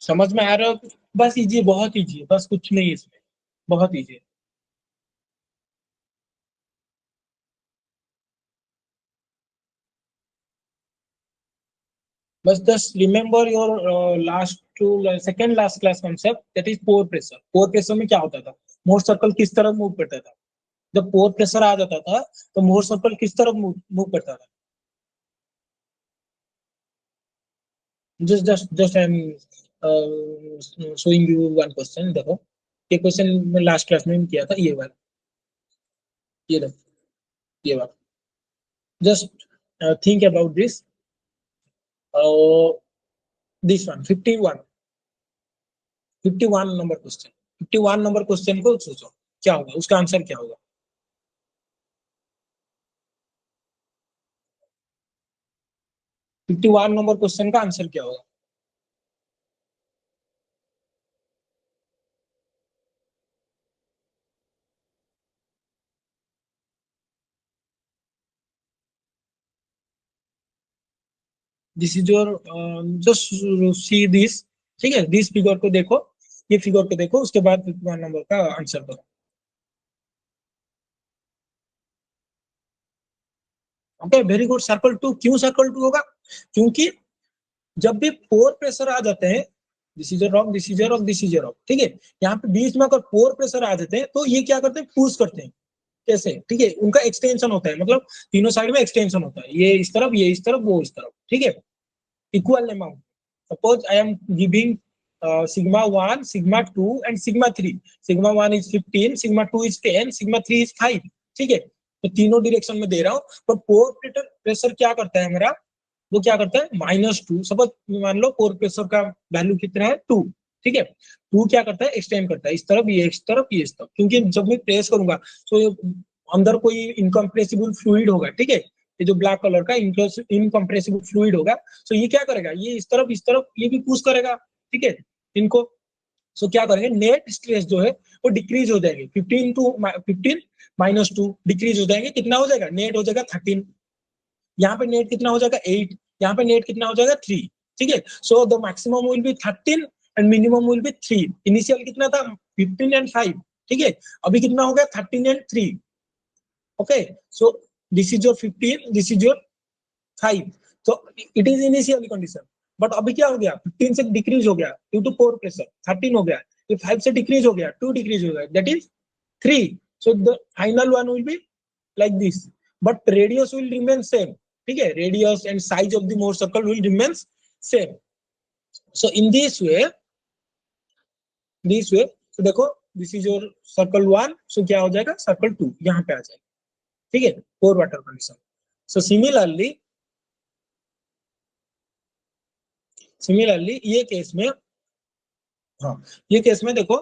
A: समझ में आ रहा है? बस इजी, बहुत इजी है, बस कुछ नहीं है इसमें, बहुत इजी है। बस just remember your last to second last class concept, that is pore pressure. Pore pressure में क्या होता था, मोर सर्कल किस तरफ मूव करता था, जब पोर प्रेशर आ जाता था तो मोर सर्कल किस तरफ मूव करता था। Just I am showing you one question, देखो ये क्वेश्चन मैं लास्ट क्लास में किया था, ये वाला, ये देखो, ये वाला, just think about this, this one 51 number question, 51 number question को सोचो क्या होगा, उसका आंसर क्या होगा। 51 नंबर क्वेश्चन का आंसर क्या होगा। This is your, just see this, ठीक है, दिस फिगर को देखो, ये फिगर को देखो, उसके बाद 51 नंबर का आंसर करो। Okay, very good. सर्कल 2, क्यों सर्कल 2 होगा, क्योंकि जब भी पोर प्रेशर आ जाते हैं, this is rock, this is rock, this is rock, ठीक है, यहाँ पे बीच में अगर पोर प्रेशर आ जाते हैं तो ये क्या करते हैं, पुश करते हैं, कैसे, ठीक है, उनका एक्सटेंशन होता है, मतलब तीनों साइड में एक्सटेंशन होता है, ये इस तरफ, ये इस तरफ, वो इस तरफ, ठीक है, equal amount. Suppose I am giving sigma 1, sigma 2 and sigma 3. sigma 1 is 15, sigma 2 is 10, sigma 3 is 5. ठीक है, तो तीनों डायरेक्शन में दे रहा हूँ. पर पोर प्रेशर क्या करता है मेरा, वो क्या करता है -2. सपोज मान लो पोर प्रेशर का वैल्यू कितना है 2. ठीक है, 2 क्या करता है, एक्सटेंड करता है इस तरफ, ये इस तरफ, ये इस तरफ, क्योंकि जब मैं प्रेस करूंगा तो अंदर कोई इनकम्प्रेसिबल फ्लूइड होगा. ठीक है, ये जो ब्लैक कलर का इनकम्प्रेसिबल फ्लूइड होगा, तो ये क्या करेगा, ये इस तरफ ये भी पुश करेगा. ठीक है, इनको सो क्या करेंगे, नेट स्ट्रेस जो है वो डिक्रीज हो जाएंगे. 15 - 2 डिक्रीज हो जाएंगे. कितना हो जाएगा, नेट हो जाएगा 13. यहाँ पे नेट कितना हो जाएगा 8. यहाँ पे नेट कितना हो जाएगा 3. ठीक है, so the maximum will be 13 and minimum will be 3. Initial कितना था 15 एंड 5. ठीक है, अभी कितना हो गया 13 and 3. Okay, so this is your 15, this is your 5. तो it is initial condition. But अभी क्या हो गया, 15 से डिक्रीज हो गया ड्यू टू पोर प्रेशर, 13 हो गया. ये 5 से डिक्रीज हो गया, 2 डिक्रीज हो गया, that is 3. So the final one will be like this, but radius will remain same. ठीक है, radius and size of the Mohr circle will remain same. So in this वे तो देखो, दिस इज योर सर्कल 1. सो क्या हो जाएगा, circle 2 यहाँ पे आ जाएगा. ठीक है, pore water condition. So similarly ये केस में, हाँ, ये केस में देखो,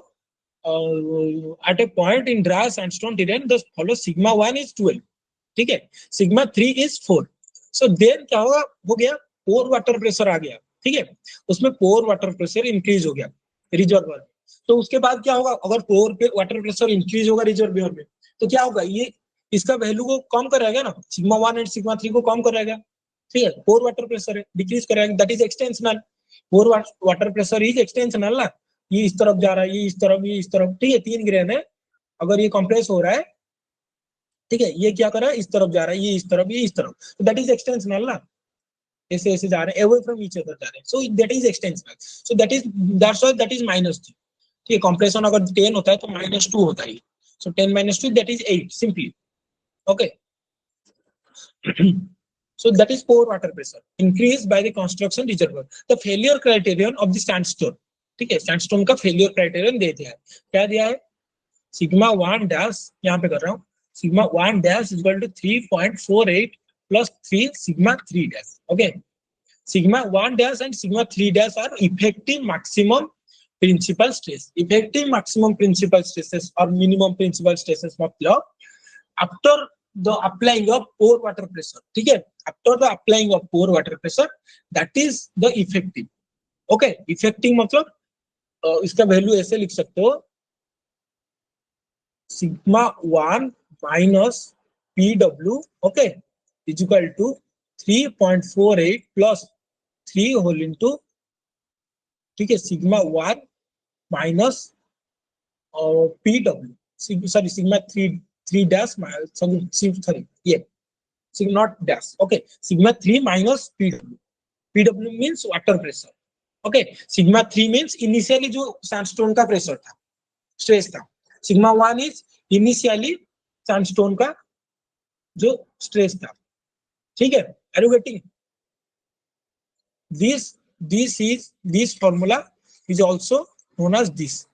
A: at a point in dry sandstone terrain the follow sigma 1 is 12. ठीक है, सिग्मा 3 इज 4. सो देन क्या होगा, हो गया पोर वाटर प्रेशर आ गया. ठीक है, उसमें पोर वाटर प्रेशर इंक्रीज हो गया रिजर्वर में. तो उसके बाद क्या होगा, अगर पोर पे वाटर प्रेशर इंक्रीज होगा रिजर्वर में, तो क्या होगा, ये इसका वैल्यू को कम करेगा ना, सिग्मा 1 एंड सिग्मा 3 को कम करेगा. ठीक है, पोर वाटर प्रेशर है, डिक्रीज करेगा, that is extensional. Pore water pressure is extensional ना, ये इस तरफ जा रहा है, ये इस तरफ, ये इस तरफ. ठीक है, 3 ग्रेन है, अगर ये कंप्रेस हो रहा है, ठीक है, ये क्या कर रहा है, इस तरफ जा रहा है, ये इस तरफ, ये इस तरफ, तो दैट इज एक्सटेंशनल ना, ऐसे ऐसे जा रहे हैं, अवे फ्रॉम ईच अदर जा रहे हैं. So that is extensional. So that's why that is -3. ठीक है, कंप्रेशन अगर 10 होता है तो -2 होता है. सो 10 - 2 that is 8 simply. Okay, so that is pore water pressure increased by the construction reservoir. The failure criterion of the sandstone. ठीक है, सैंडस्टोन का फेलियर क्राइटेरियन दे दिया है. क्या दिया है, सिग्मा 1 डैश, यहाँ पे कर रहा हूँ, sigma 1 dash is equal to 3.48 plus 3 sigma 3 dash. Okay, sigma 1 dash and sigma 3 dash are effective maximum principal stress. Effective maximum principal stresses और मिनिमम प्रिंसिपल स्ट्रेसेस मतलब after the applying of pore water pressure. ठीक है, after the applying of pore water pressure, that is the effective. okay, effective मतलब इसका value ऐसे लिख सकते हो, sigma 1 minus PW okay is equal to 3.48 plus 3 whole into, ठीक है, sigma 1 minus PW, sorry sigma 3 dash, sorry ये not dash. Okay, sigma 3 minus PW means water pressure. Okay, sigma 3 means initially जो sandstone का pressure था, stress था. Sigma 1 is initially sandstone का जो stress था. ठीक है, are you getting this formula is also known as this.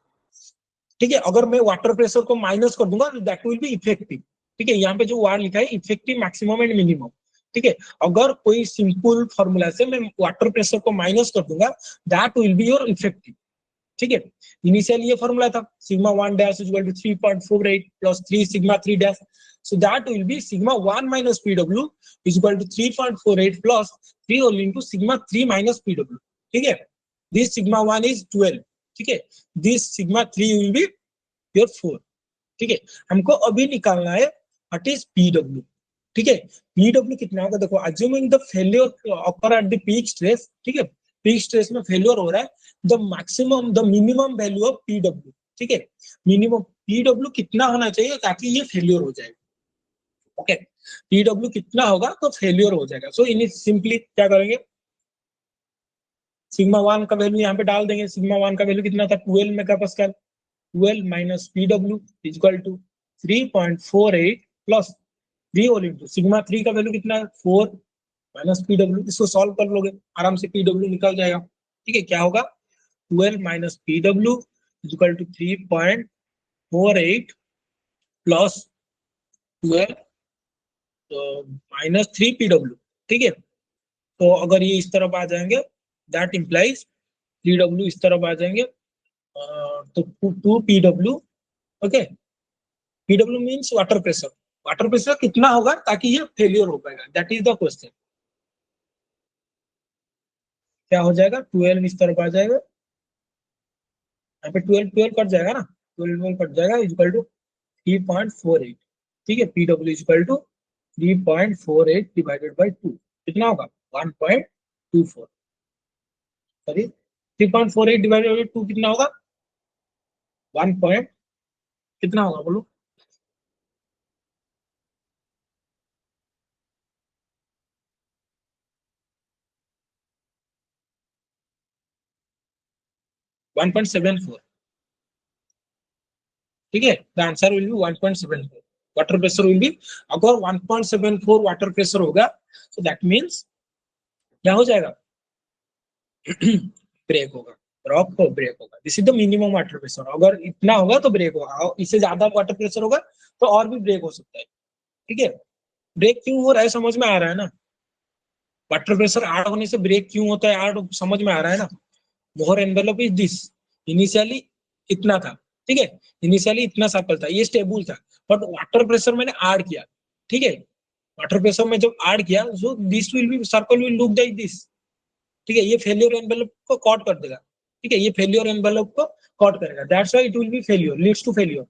A: ठीक है, अगर मैं वाटर प्रेशर को माइनस कर दूंगा तो दैट विल बी इफेक्टिव. ठीक है, यहाँ पे जो वर्ड लिखा है इफेक्टिव मैक्सिमम एंड मिनिमम. ठीक है, अगर कोई सिंपल फॉर्मूला से मैं वाटर प्रेशर को माइनस कर दूंगा that will be your effective. ठीक है, इनिशियली ये फॉर्मूला था, sigma 1 dash is equal to 3.48 plus 3 sigma 3 dash. So that will be sigma 1 minus PW is equal to 3.48 plus 3 whole into sigma 3 minus PW. ठीक है, this sigma 1 is 12. ठीक है, this sigma 3 will be your 4. ठीक है, हमको अभी निकालना है व्हाट इज PW. ठीक है, PW कितना होगा, देखो, assuming the failure occur at the peak stress. ठीक है, पीक स्ट्रेस में फेलियर हो रहा है, the minimum value of PW. ठीक है, मिनिमम PW कितना होना चाहिए ताकि ये फेलियर हो जाए. ओके, PW कितना होगा तो फेलियर हो जाएगा. सो इन सिंपली क्या करेंगे, सिग्मा 1 का वैल्यू यहाँ पे डाल देंगे. सिग्मा 1 का वैल्यू कितना था 12 megapascal. 12 minus PW is equal to 3.48 plus v whole into sigma 3 का वैल्यू कितना है 4 माइनस पीडब्ल्यू। इसको सॉल्व कर लोगे आराम से, पीडब्ल्यू निकल जाएगा। ठीक है, क्या होगा 12 minus PW equal to 3.48 plus 12 minus 3 PW. ठीक है, तो अगर ये इस तरफ आ जाएंगे दैट इंप्लाइज पीडब्ल्यू इस तरफ आ जाएंगे तो 2 PW. Okay, PW means water pressure. Water pressure कितना होगा ताकि ये फेलियर हो पाएगा, दैट इज द क्वेश्चन। क्या हो जाएगा 12 इस तरफ आ जाएगा, यहाँ पे 12 12 कट जाएगा ना, 12 12 कट जाएगा इक्वल टू 3.48। ठीक है, PW equal to 3.48 divided by 2 कितना होगा 1.24। सॉरी 3.48 डिवाइडेड बाई 2 कितना होगा 1 पॉइंट कितना होगा बोलो 1.74। ठीक है, the answer will be 1.74 water pressure will B. अगर 1.74 वाटर प्रेशर होगा तो दैट मीन्स क्या हो जाएगा ब्रेक होगा, रॉक को ब्रेक होगा। This is the minimum water pressure. अगर इतना होगा तो ब्रेक होगा, और इससे ज्यादा वाटर प्रेशर होगा तो और भी ब्रेक हो सकता है। ठीक है, ब्रेक क्यों हो रहा है समझ में आ रहा है ना, वाटर प्रेशर ऐड होने से ब्रेक क्यों होता है ऐड समझ में आ रहा है ना। मोर एनवेलप इज दिस, इनिशियली इतना था। ठीक है, इनिशियली इतना सर्कल था, ये स्टेबल था, बट वाटर प्रेशर मैंने ऐड किया। ठीक है, वाटर प्रेशर में जब ऐड किया so this will B circle will look like this. ठीक है, ये फेलियर एनवेलप को कट कर देगा। ठीक है, ये फेलियर एनवेलप को कट करेगा, that's why it will be failure, leads to failure.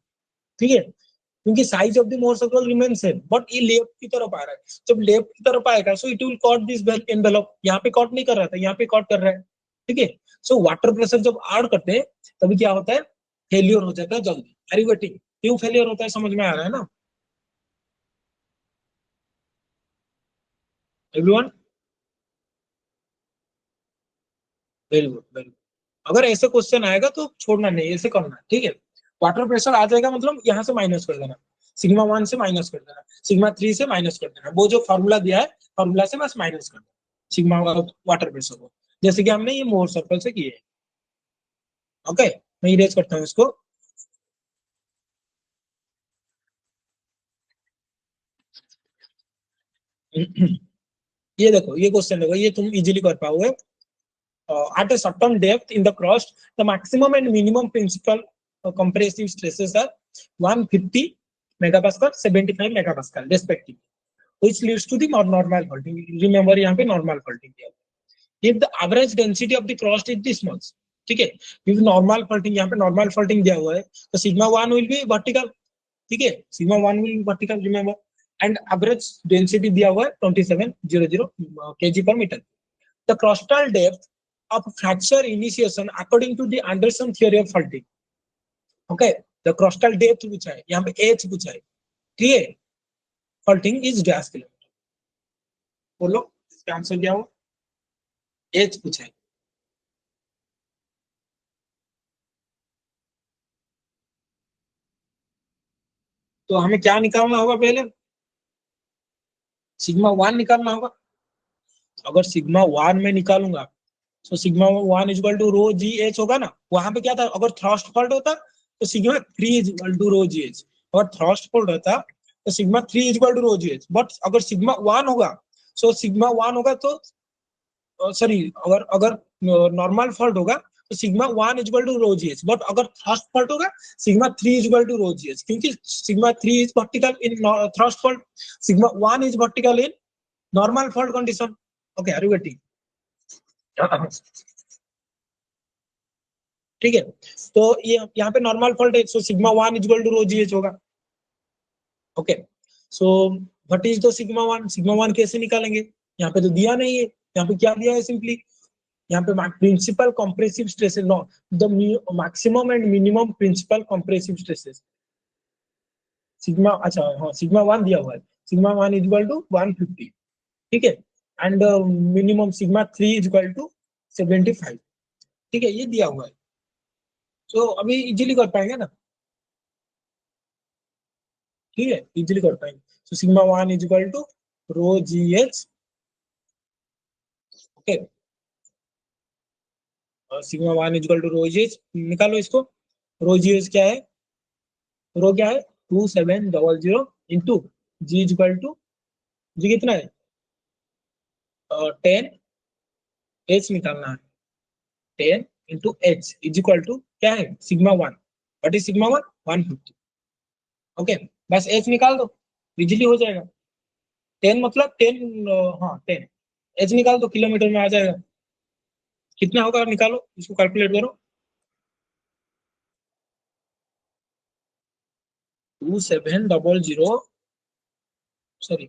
A: ठीक है, क्योंकि size of the Mohr circle remain same, but ये लेफ्ट की तरफ आ रहा है। जब लेफ्ट की तरफ आएगा सो it will cut this envelope, यहाँ पे कट नहीं कर रहा था, यहाँ पे कट कर रहा है। ठीक है, सो वाटर प्रेशर जब ऐड करते हैं तभी क्या होता है फेलियर हो जाता है जल्दी। आर यू गेटिंग क्यों फेलियर होता है समझ में आ रहा है ना everyone. Very good very good. अगर ऐसे क्वेश्चन आएगा तो छोड़ना नहीं, ऐसे करना। ठीक है, वाटर प्रेशर आ जाएगा मतलब यहाँ से माइनस कर देना, सिग्मा 1 से माइनस कर देना, सिग्मा 3 से माइनस कर देना, वो जो फॉर्मूला दिया है फॉर्मूला से बस माइनस कर देना सिग्मा वाटर प्रेशर को, जैसे कि हमने ये मोर सर्कल से किए। ओके, मैं इरेज करता हूँ इसको। ये देखो, ये क्वेश्चन देखो, ये तुम इजीली कर पाओगे। at a certain depth in the crust, the maximum and minimum principal compressive stresses are 150 megapascal, 75 megapascal respectively, which leads to the normal faulting. Remember यहाँ पे normal faulting दिया हुआ है। If the average density of the crust is this much, ठीक है, if normal faulting यहाँ पे normal faulting दिया हुआ है तो sigma 1 will be vertical। ठीक है, sigma 1 will be vertical remember, and average density दिया हुआ है 2700 kg per meter। The crustal depth of fracture initiation according to the Anderson theory of faulting। Okay, the crustal depth पूछा है यहाँ पे h पूछा है। ठीक है, faulting is dash किलोमीटर। बोलो इसका आंसर क्या हो, h पूछा है। तो हमें क्या निकालना होगा पहले, सिग्मा 1 निकालना होगा। अगर सिग्मा 1 में निकालूंगा तो sigma 1 equal to rho g h होगा ना। वहां पे क्या था, अगर थ्रस्ट फॉल्ट होता तो sigma 3 equal to rho g h, और थ्रस्ट फॉल्ट होता तो sigma 3 equal to rho g h. But अगर सिग्मा 1 होगा, सो सिग्मा 1 होगा तो सॉरी, अगर अगर नॉर्मल फॉल्ट होगा तो sigma 1 equal to rho g h, but अगर थ्रस्ट फॉल्ट होगा sigma 3 equal to rho g h, क्योंकि sigma 3 is vertical in thrust fault, sigma 1 is vertical in normal fault condition. Okay, are you getting. ठीक है, तो ये यहाँ पे normal fault है, so sigma 1 equal to rho g h होगा। Okay, so what is the sigma 1, sigma 1 कैसे निकालेंगे, यहाँ पे तो दिया नहीं है। यहाँ पे क्या दिया है सिंपली, यहाँ पे principal compressive stresses, no the maximum and minimum principal compressive stresses sigma, अच्छा हाँ सिग्मा 1 दिया हुआ है, सिग्मा 1 इक्वल टू 150। ठीक है, and minimum sigma 3 equal to 75। ठीक है, ये दिया हुआ है, तो अभी इजीली कर पाएंगे ना। ठीक है, इजीली कर पाएंगे। So sigma 1 is equal to rho g h, okay, और sigma 1 is equal to rho g h, निकालो इसको। रो जी एच क्या है, रो क्या है 2700 into g is equal to, g कितना है 10, एच निकालना है, 10 into h is equal to क्या है sigma 1, what is sigma 1, 150, okay, बस एच निकाल दो, इजीली हो जाएगा। 10 मतलब 10, हाँ 10, एच निकाल दो, किलोमीटर में आ जाएगा, कितना होगा निकालो, इसको कैलकुलेट करो। 2700, सॉरी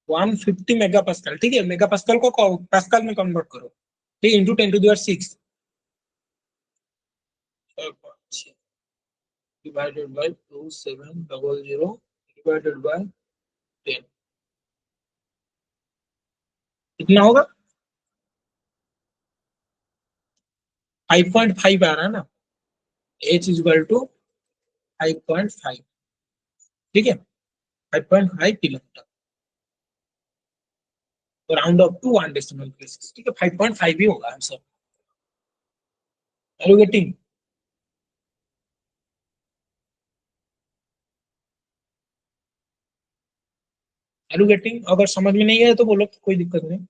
A: 150 मेगा पास्कल, ठीक है, मेगा पास्कल को पास्कल में कन्वर्ट करो, ठीक है, into 10⁶, divided by 2700 divided by 10, कितना होगा 5.5 आ रहा है ना, h इज इक्वल टू 5.5, ठीक है, 5.5 किलोमीटर, तो round up to 1 decimal places, ठीक है, 5.5 ही होगा answer. Are you getting? Are you getting? अगर समझ में नहीं आया तो बोलो, कोई दिक्कत नहीं।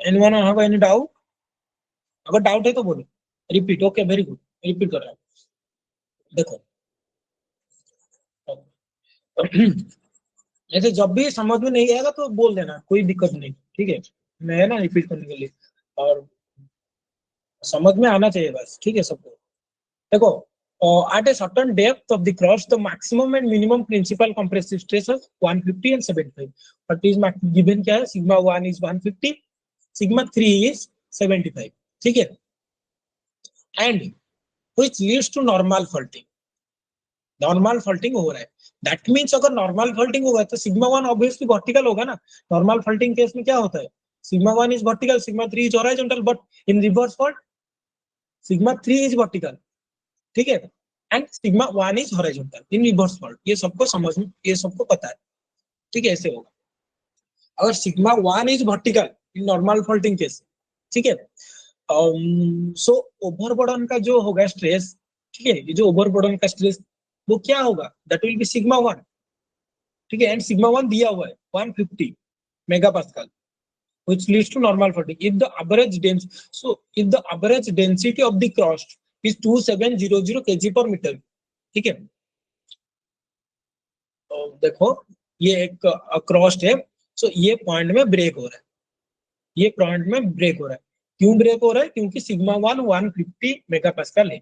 A: Anyone have any doubt? अगर डाउट है तो बोलो, repeat, okay very good, repeat कर रहा हूँ, देखो ऐसे जब भी समझ में नहीं आएगा तो बोल देना, कोई दिक्कत नहीं, ठीक है, मैं है ना रिपीट करने के लिए, और समझ में आना चाहिए बस, ठीक है सबको। देखो, at a certain depth of the crust, the maximum and minimum principal compressive stress is 150 and 75. But is given क्या है, sigma 1 is 150, sigma 3 is 75, ठीक है, and which leads to normal faulting, normal faulting हो रहा है, that means अगर normal faulting होगा तो सिग्मा 1 ऑब्वियसली वर्टिकल होगा ना, नॉर्मल फॉल्टिंग केस में क्या होता है, sigma 1 is vertical, sigma 3 is horizontal, but in reverse fault sigma 3 is vertical, ठीक है, and sigma 1 is horizontal in reverse fault, ये सबको समझ में, ये सबको पता है, ठीक है, ऐसे होगा। अगर sigma 1 is vertical in normal faulting case, ठीक है, सो ओवरबर्डन का जो होगा स्ट्रेस, ठीक है, ये जो ओवरबर्डन का स्ट्रेस वो क्या होगा, दैट विल बी सिग्मा 1, ठीक है, एंड सिग्मा 1 दिया हुआ है 150 mega pascal, which leads to normal faulting if the average density, so if the average density of the crust is 2700 kg per meter, ठीक है, तो देखो ये एक क्रॉस्ट है, सो ये पॉइंट में ब्रेक हो रहा है, ये पॉइंट में ब्रेक हो रहा है, क्यों ब्रेक हो रहा है, क्योंकि सिग्मा 1 150 मेगा पास्कल है,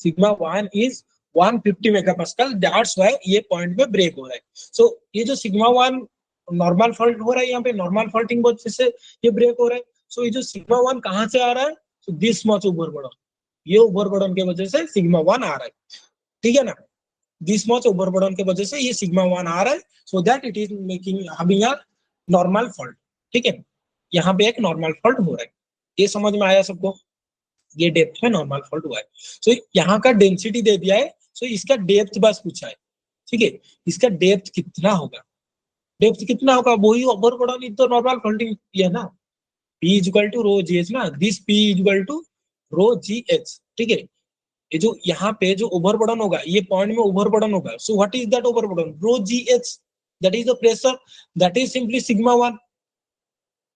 A: sigma 1 is 150 mega pascal, that's why ये पॉइंट में ब्रेक हो रहा है। सो ये जो सिग्मा 1 नॉर्मल फॉल्ट हो रहा है, यहाँ पे नॉर्मल फॉल्टिंग वजह से ये ब्रेक हो रहा है, सो ये जो सिग्मा 1 कहाँ से आ रहा है, सो दिस मच ओवरबर्डन, ये ओवरबर्डन के वजह से सिग्मा 1 आ रहा है, ठीक है ना, दिस मच ओवरबर्डन के वजह से ये सिग्मा 1 आ रहा है, so that it is making having a normal fault, ठीक है, यहाँ पे एक नॉर्मल फॉल्ट हो रहा है, ये समझ में आया सबको, ये डेप्थ में नॉर्मल फॉल्ट हुआ है, सो यहाँ का डेंसिटी दे दिया है, सो इसका डेप्थ बस पूछा है, ठीक है, इसका डेप्थ कितना होगा, डेप्थ कितना होगा, वही ओवरबर्डन इन तो नॉर्मल फॉल्टिंग है ना, P is equal to rho g h ना, this P is equal to rho g h, ठीक है, ये जो यहाँ पे जो ओवरबर्डन होगा, ये पॉइंट में ओवरबर्डन होगा, so what is that overburden, rho g h, that is the pressure, that is simply sigma 1,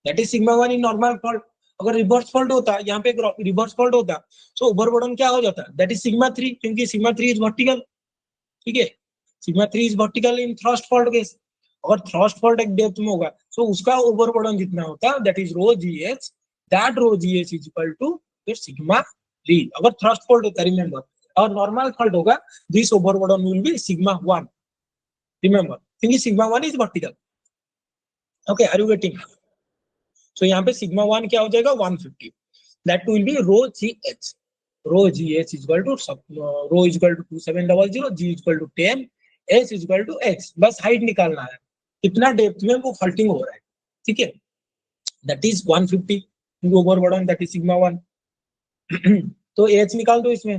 A: that is sigma 1 in normal fault. अगर रिवर्स फॉल्ट होता, यहाँ पे रिवर्स फॉल्ट होता, सो ओवरबर्डन क्या हो जाता, दैट इज सिग्मा 3, क्योंकि सिग्मा 3 इज वर्टिकल, ठीक है, sigma 3 is vertical in thrust fault case, अगर थ्रस्ट फॉल्ट एक डेप्थ में होगा, सो उसका ओवरबर्डन जितना होता, that is rho g h, that rho g h is equal to sigma 3, अगर थ्रस्ट फॉल्ट होता, रिमेंबर, और नॉर्मल फॉल्ट होगा, this overburden will be sigma 1, remember, क्योंकि sigma 1 is vertical, okay, are you getting? So यहाँ पे sigma 1 क्या हो जाएगा 150, that will be rho g h, rho g h is equal to rho is equal to 2700, g is equal to 10, h is equal to X, बस height निकालना है, कितना depth में वो फॉल्टिंग हो रहा है, ठीक है, that is 150, over burden that is sigma 1। तो एच निकाल दो इसमें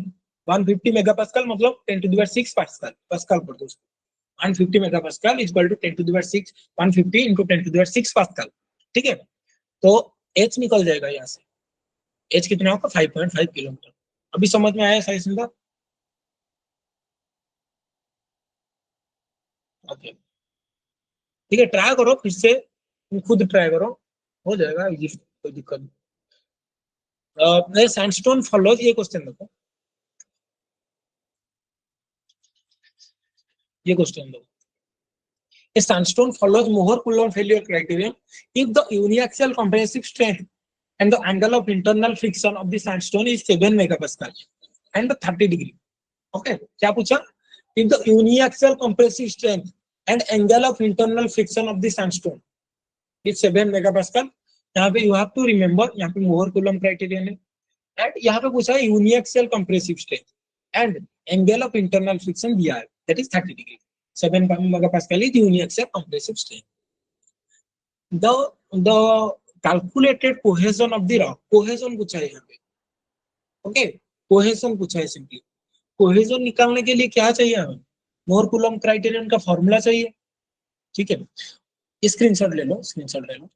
A: 150 मेगापास्कल मतलब 10 to the power 6 pascal, pascal पढ़ दो। 150 megapascal is equal to 10 to the power 6, 150 into 10 to the power 6 pascal. ठीक है, तो एच निकल जाएगा यहाँ से। एच कितना होगा 5.5 किलोमीटर। अभी समझ में आया सही सुंदर? ओके ठीक है, ट्राई करो फिर से, तुम खुद ट्राई करो, हो जाएगा, कोई दिक्कत नहीं। सैंडस्टोन फॉलोज, ये क्वेश्चन देखो, ये क्वेश्चन देखो, a sandstone follows Mohr-Coulomb failure criterion if the uniaxial compressive strength and the angle of internal friction of the sandstone is 7 megapascal and 30 degree. Okay, क्या पूछा? If the uniaxial compressive strength and angle of internal friction of the sandstone is 7 megapascal, यहाँ पे you have to remember, यहाँ पे Mohr-Coulomb criterion है, and यहाँ पे पूछा है uniaxial compressive strength and angle of internal friction दिया है, that is 30 degree. 7 megapascal is uniaxial compressive strength. The calculated cohesion of the rock, cohesion पूछा है यहाँ पे, ओके, कोहेजन पूछा है सिंपली। कोहेजन निकालने के लिए क्या चाहिए हमें? मोर-कुलम्ब क्राइटेरियन का फॉर्मूला चाहिए। ठीक है, स्क्रीनशॉट ले लो, स्क्रीनशॉट ले लो।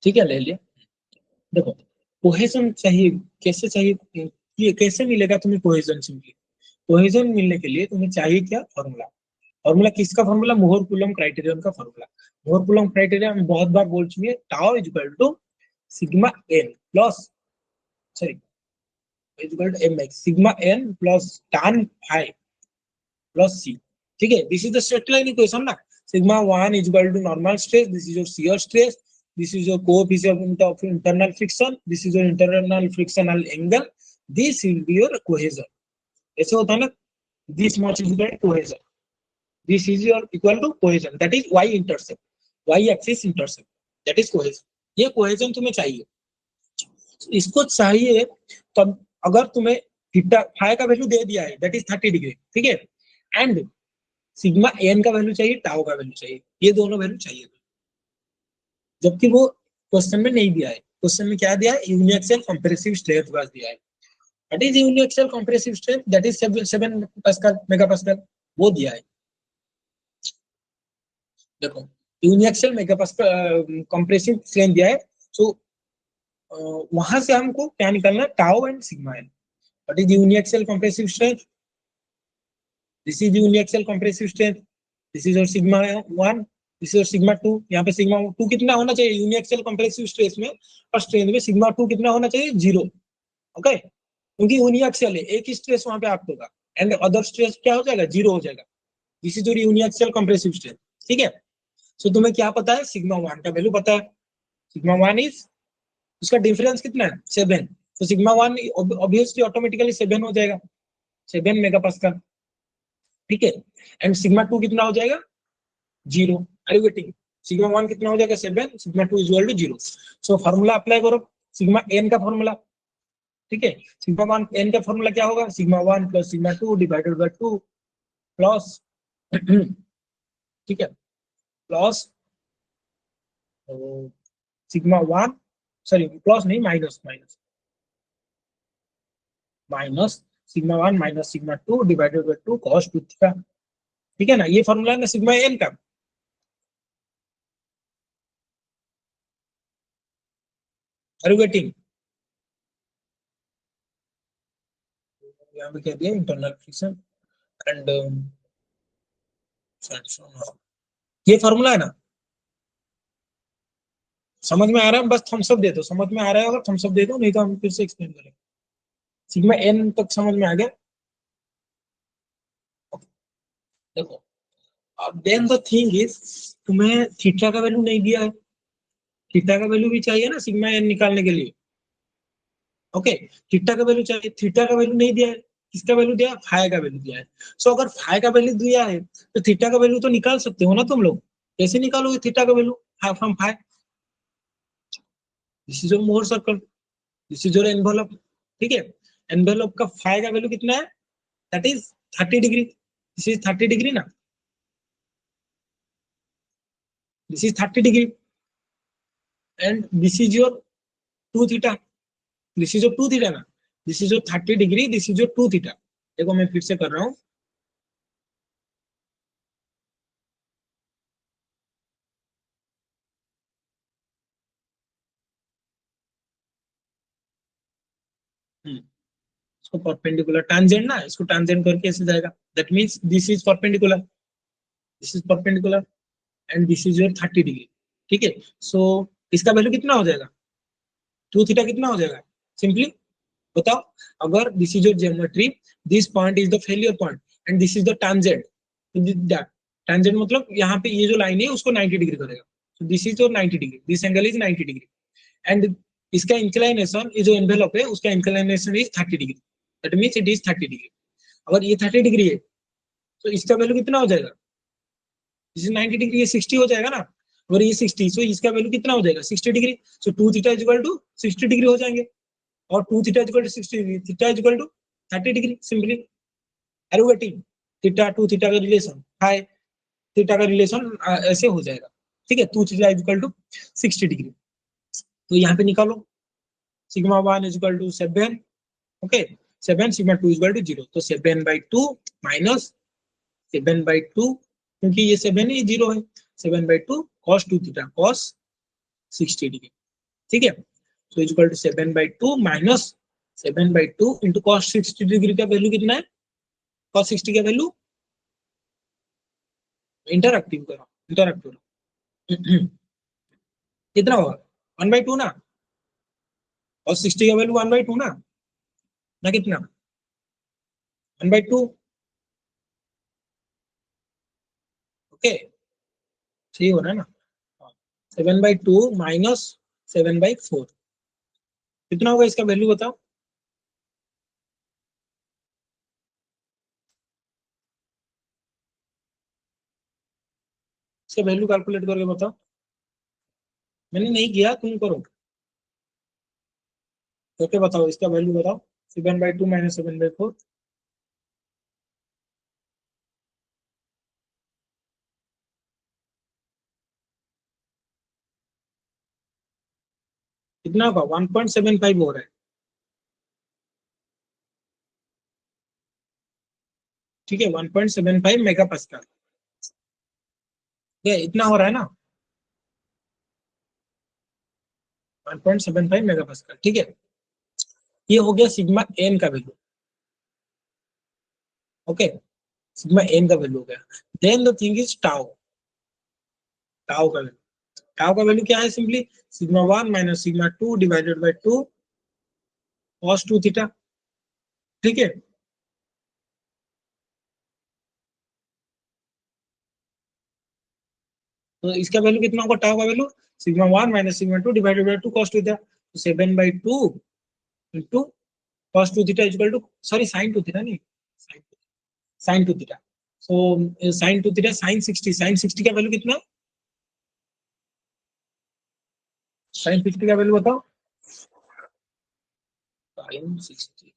A: ठीक है, ले लिया। देखो कोहेजन चाहिए, कैसे चाहिए, ये कैसे मिलेगा तुम्हें कोहेजन? सिंपली कोहेजन मिलने के लिए तुम्हें चाहिए क्या? फॉर्मूला। फॉर्मूला किसका? फॉर्मूला मोर-कुलम्ब क्राइटेरियन का फॉर्मूला। मोर-कुलम्ब क्राइटेरियन हम बहुत बार बोल चुके हैं, tau is equal to sigma n plus, sorry, is equal to m x, sigma n plus tan phi plus c. ठीक है, this is the straight line equation ना। Sigma 1 is equal to normal stress, this is your shear stress, this is your coefficient of internal friction, this is your internal frictional angle, this will be your cohesion. ऐसे होता है ना, this much is the cohesion, this is your equal to cohesion, that is Y intercept, Y axis intercept, that is cohesion. ये cohesion तुम्हें चाहिए, इसको चाहिए तब अगर तुम्हें थीटा फाई का वैल्यू दे दिया है, दैट इज 30 डिग्री। ठीक है, एंड सिग्मा एन का वैल्यू चाहिए, टाउ का वैल्यू चाहिए, ये दोनों वैल्यू चाहिए, जबकि वो क्वेश्चन में नहीं दिया है। क्वेश्चन में क्या दिया है? यूनिएक्सियल कंप्रेसिव स्ट्रेंथ बस दिया है, that is uniaxial compressive strength, that is 7 pascal megapascal, वो दिया है। देखो यूनिएक्सियल मेगापास्कल कंप्रेसिव स्ट्रेंथ दिया है, सो वहां से हमको क्या निकालना है? Tau and sigma N. What is uniaxial compressive strength? This is uniaxial compressive strength, this is your sigma 1, this is your sigma 2। यहाँ पे सिग्मा 2 कितना होना चाहिए यूनिएक्सियल कंप्रेसिव स्ट्रेस में और स्ट्रेंथ में? सिग्मा 2 कितना होना चाहिए? 0। ओके, क्योंकि यूनिएक्सियल है, एक ही स्ट्रेस वहां पे आप होगा, एंड अदर स्ट्रेस क्या हो जाएगा? 0 हो जाएगा। This is your uniaxial compressive strength. ठीक है, सो तुम्हें क्या पता है? सिग्मा 1 का वैल्यू पता है, सिग्मा 1 इज, उसका डिफरेंस कितना है? 7, तो सिग्मा 1 ऑब्वियसली ऑटोमेटिकली 7 हो जाएगा, 7 मेगापास्कल। ठीक है, एंड सिग्मा 2 कितना हो जाएगा? 0। Are you getting? सिग्मा 1 कितना हो जाएगा? 7, sigma 2 is equal to 0। So formula apply करो, सिग्मा एन का फार्मूला। ठीक है, सिग्मा 1 एन का फार्मूला क्या होगा? Sigma 1 plus sigma 2 divided by 2 plus ठीक है, प्लस सिग्मा 1, सॉरी प्लस नहीं, minus, minus minus sigma 1 minus sigma 2 divided by 2 cos 2 theta. ठीक है ना, ये फॉर्मूला है ना सिग्मा एन का। Are you getting? यहाँ पे कह दिया इंटरनल फ्रिक्शन एंड ये फॉर्मूला है ना, समझ में आ रहा है? बस थम्स अप दे दो, समझ में आ रहा है अगर थम्स अप दे दो, नहीं तो हम फिर से एक्सप्लेन करेंगे। सिग्मा एन तक समझ में आ गया? देखो अब देन द थिंग इज, तुम्हें थीटा का वैल्यू नहीं दिया है, थीटा का वैल्यू भी चाहिए ना सिग्मा एन निकालने के लिए। ओके, थीटा का वैल्यू चाहिए, थीटा का वैल्यू नहीं दिया है, किसका वैल्यू दिया है? फाई का वैल्यू दिया है। सो अगर फाई का वैल्यू दिया है तो थीटा का वैल्यू तो निकाल सकते हो ना तुम लोग। कैसे निकालोगे थीटा का value from phi? This is your Mohr circle, this is your envelope. ठीक है, एनवेलप का फाई का वैल्यू कितना है? That is 30 degree, this is 30 degree ना, this is 30 degree and this is your 2 theta, this is your 2 theta ना, this is your 30 degree, this is your 2 theta. देखो मैं फिर से कर रहा हूँ, इसको परपेंडिकुलर टैंजेंट ना, इसको टैंजेंट करके ऐसे जाएगा, that means this is perpendicular, this is perpendicular and this is your 30 degree. ठीक है, सो इसका वैल्यू कितना हो जाएगा, 2 थीटा कितना हो जाएगा, सिंपली बताओ। अगर this is your geometry, this point is the failure point and this is the tangent, tangent मतलब यहाँ पे ये जो लाइन है उसको 90 डिग्री करेगा, so this is your 90 degree, this angle is 90 degree and इसका इंक्लाइनेशन, ये जो एनवेलप है उसका inclination is 30 degree, that means it is 30 degree. अगर ये 30 डिग्री है तो इसका वैल्यू कितना हो जाएगा, दिस इज 90 डिग्री, ये 60 हो जाएगा ना, अगर ये 60, सो इसका वैल्यू कितना हो जाएगा 60 degree, so 2 theta is equal to 60 degree हो जाएंगे, और 2 theta is equal to 60 degree, theta is equal to 30 degree, simply. Are you getting, theta 2 theta का रिलेशन, हाय थीटा का रिलेशन ऐसे हो जाएगा। ठीक है, 2 theta is equal to 60 degree, तो यहाँ पे निकालो sigma 1 is equal to 7, okay 7, sigma 2 is equal to 0, तो 7/2 माइनस 7/2, क्योंकि ये 7 है, ये 0 है, 7/2 cos 2 थीटा cos 60 डिग्री। ठीक है, तो is equal to 7/2 minus 7/2 into cos 60 degree का वैल्यू कितना है, cos 60 का वैल्यू, इंटरएक्टिव करो, इंटरएक्टिव कितना होगा 1/2 ना, और 60 का वैल्यू 1/2 ना कितना 1/2, ओके सही हो रहा है ना। 7/2 माइनस 7/4 कितना होगा, इसका वैल्यू बताओ, इसका वैल्यू कैलकुलेट करके बताओ, मैंने नहीं किया, तुम करो करके बताओ, इसका वैल्यू बताओ, 7/2 माइनस 7/4 कितना होगा, 1.75 हो रहा है। ठीक है, 1.75 मेगा पास्कल, ये इतना हो रहा है ना, 1.75 मेगा पास्कल। ठीक है, ये हो गया सिग्मा एन का वैल्यू, ओके सिग्मा एन का वैल्यू हो गया। Then the thing is tau, tau का वैल्यू, टाउ का वैल्यू क्या है, simply sigma 1 minus sigma 2 divided by 2 cos 2 theta. ठीक है, तो इसका वैल्यू कितना होगा, टाउ का value sigma 1 minus sigma 2 divided by 2 cos 2 theta, तो 7/2 into cos 2 theta equal to, sorry sin 2 theta नहीं, sin 2 थीटा, सो sin 2 थीटा sin 60 का वैल्यू कितना, sin 60 का वैल्यू बताओ, sin 60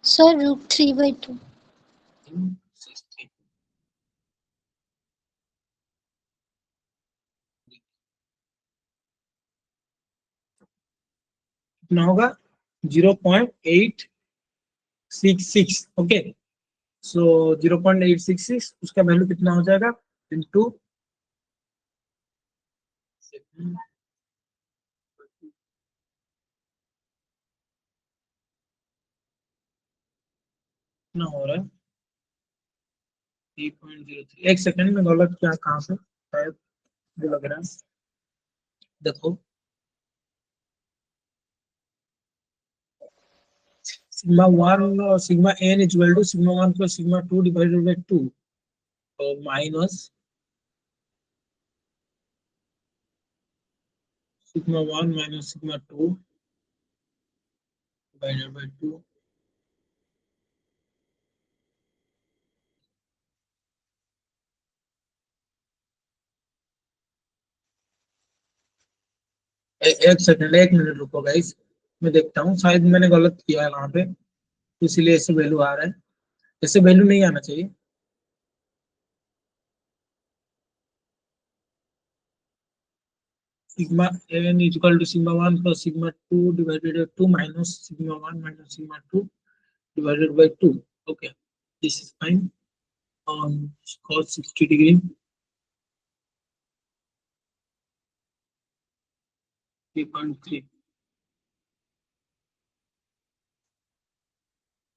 C: Sir, √3/2.
A: sin 60 कितना होगा 0.866, ओके सो 0.866 उसका वैल्यू कितना हो जाएगा इंटू कितना हो रहा है 3.03, एक सेकंड में गलत क्या कहाँ से शायद मुझे लग रहा है, देखो सिग्मा 1 और sigma n equal to sigma 1 plus sigma 2 divided by 2 और minus sigma 1 minus sigma 2 divided by 2। एक सेकंड, एक मिनट रुको गाइस, मैं देखता हूँ शायद मैंने गलत किया है वहां पे, इसलिए ऐसे वैल्यू आ रहा है। इससे वैल्यू नहीं आना चाहिए। Sigma n equal to sigma 1 plus sigma 2 divided by 2 minus sigma 1 minus sigma 2 divided by 2. Okay, this is fine. Cos 60 degree, 3.3.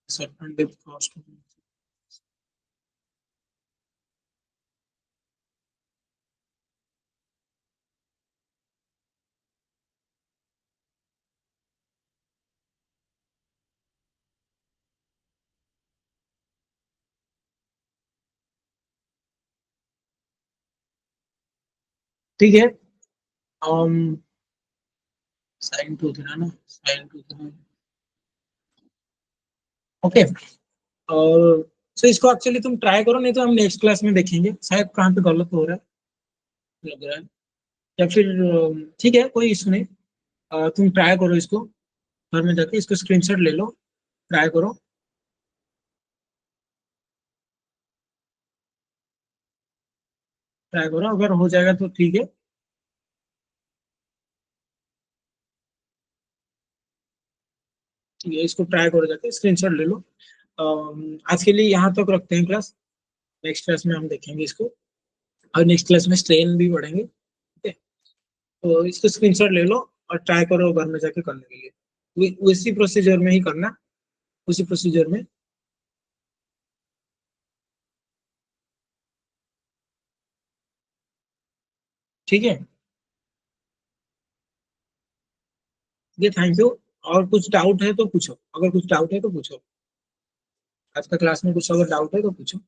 A: Certain depth cost. ठीक है, साइन 2 थी ना, साइन 2 थी। ओके, और सो इसको एक्चुअली तुम ट्राई करो, नहीं तो हम नेक्स्ट क्लास में देखेंगे शायद कहाँ पे गलत हो रहा है, लग रहा है, या फिर ठीक है कोई इशू नहीं। तुम ट्राई करो इसको, घर में जाके इसको स्क्रीनशॉट ले लो, ट्राई करो। ट्राई करो, अगर हो जाएगा तो ठीक है। ठीक है, इसको ट्राई करो, जाके स्क्रीनशॉट ले लो। आज के लिए यहाँ तक रखते हैं क्लास, नेक्स्ट क्लास में हम देखेंगे इसको, और नेक्स्ट क्लास में स्ट्रेन भी बढ़ेंगे, ठीक है। तो इसको स्क्रीनशॉट ले लो और ट्राई करो घर में जाके करने के लिए, उसी प्रोसीजर में ही करना, उसी प्रोसीजर में। ठीक है, ये थैंक यू। और कुछ डाउट है तो पूछो, अगर कुछ डाउट है तो पूछो, आज का क्लास में कुछ अगर डाउट है तो पूछो।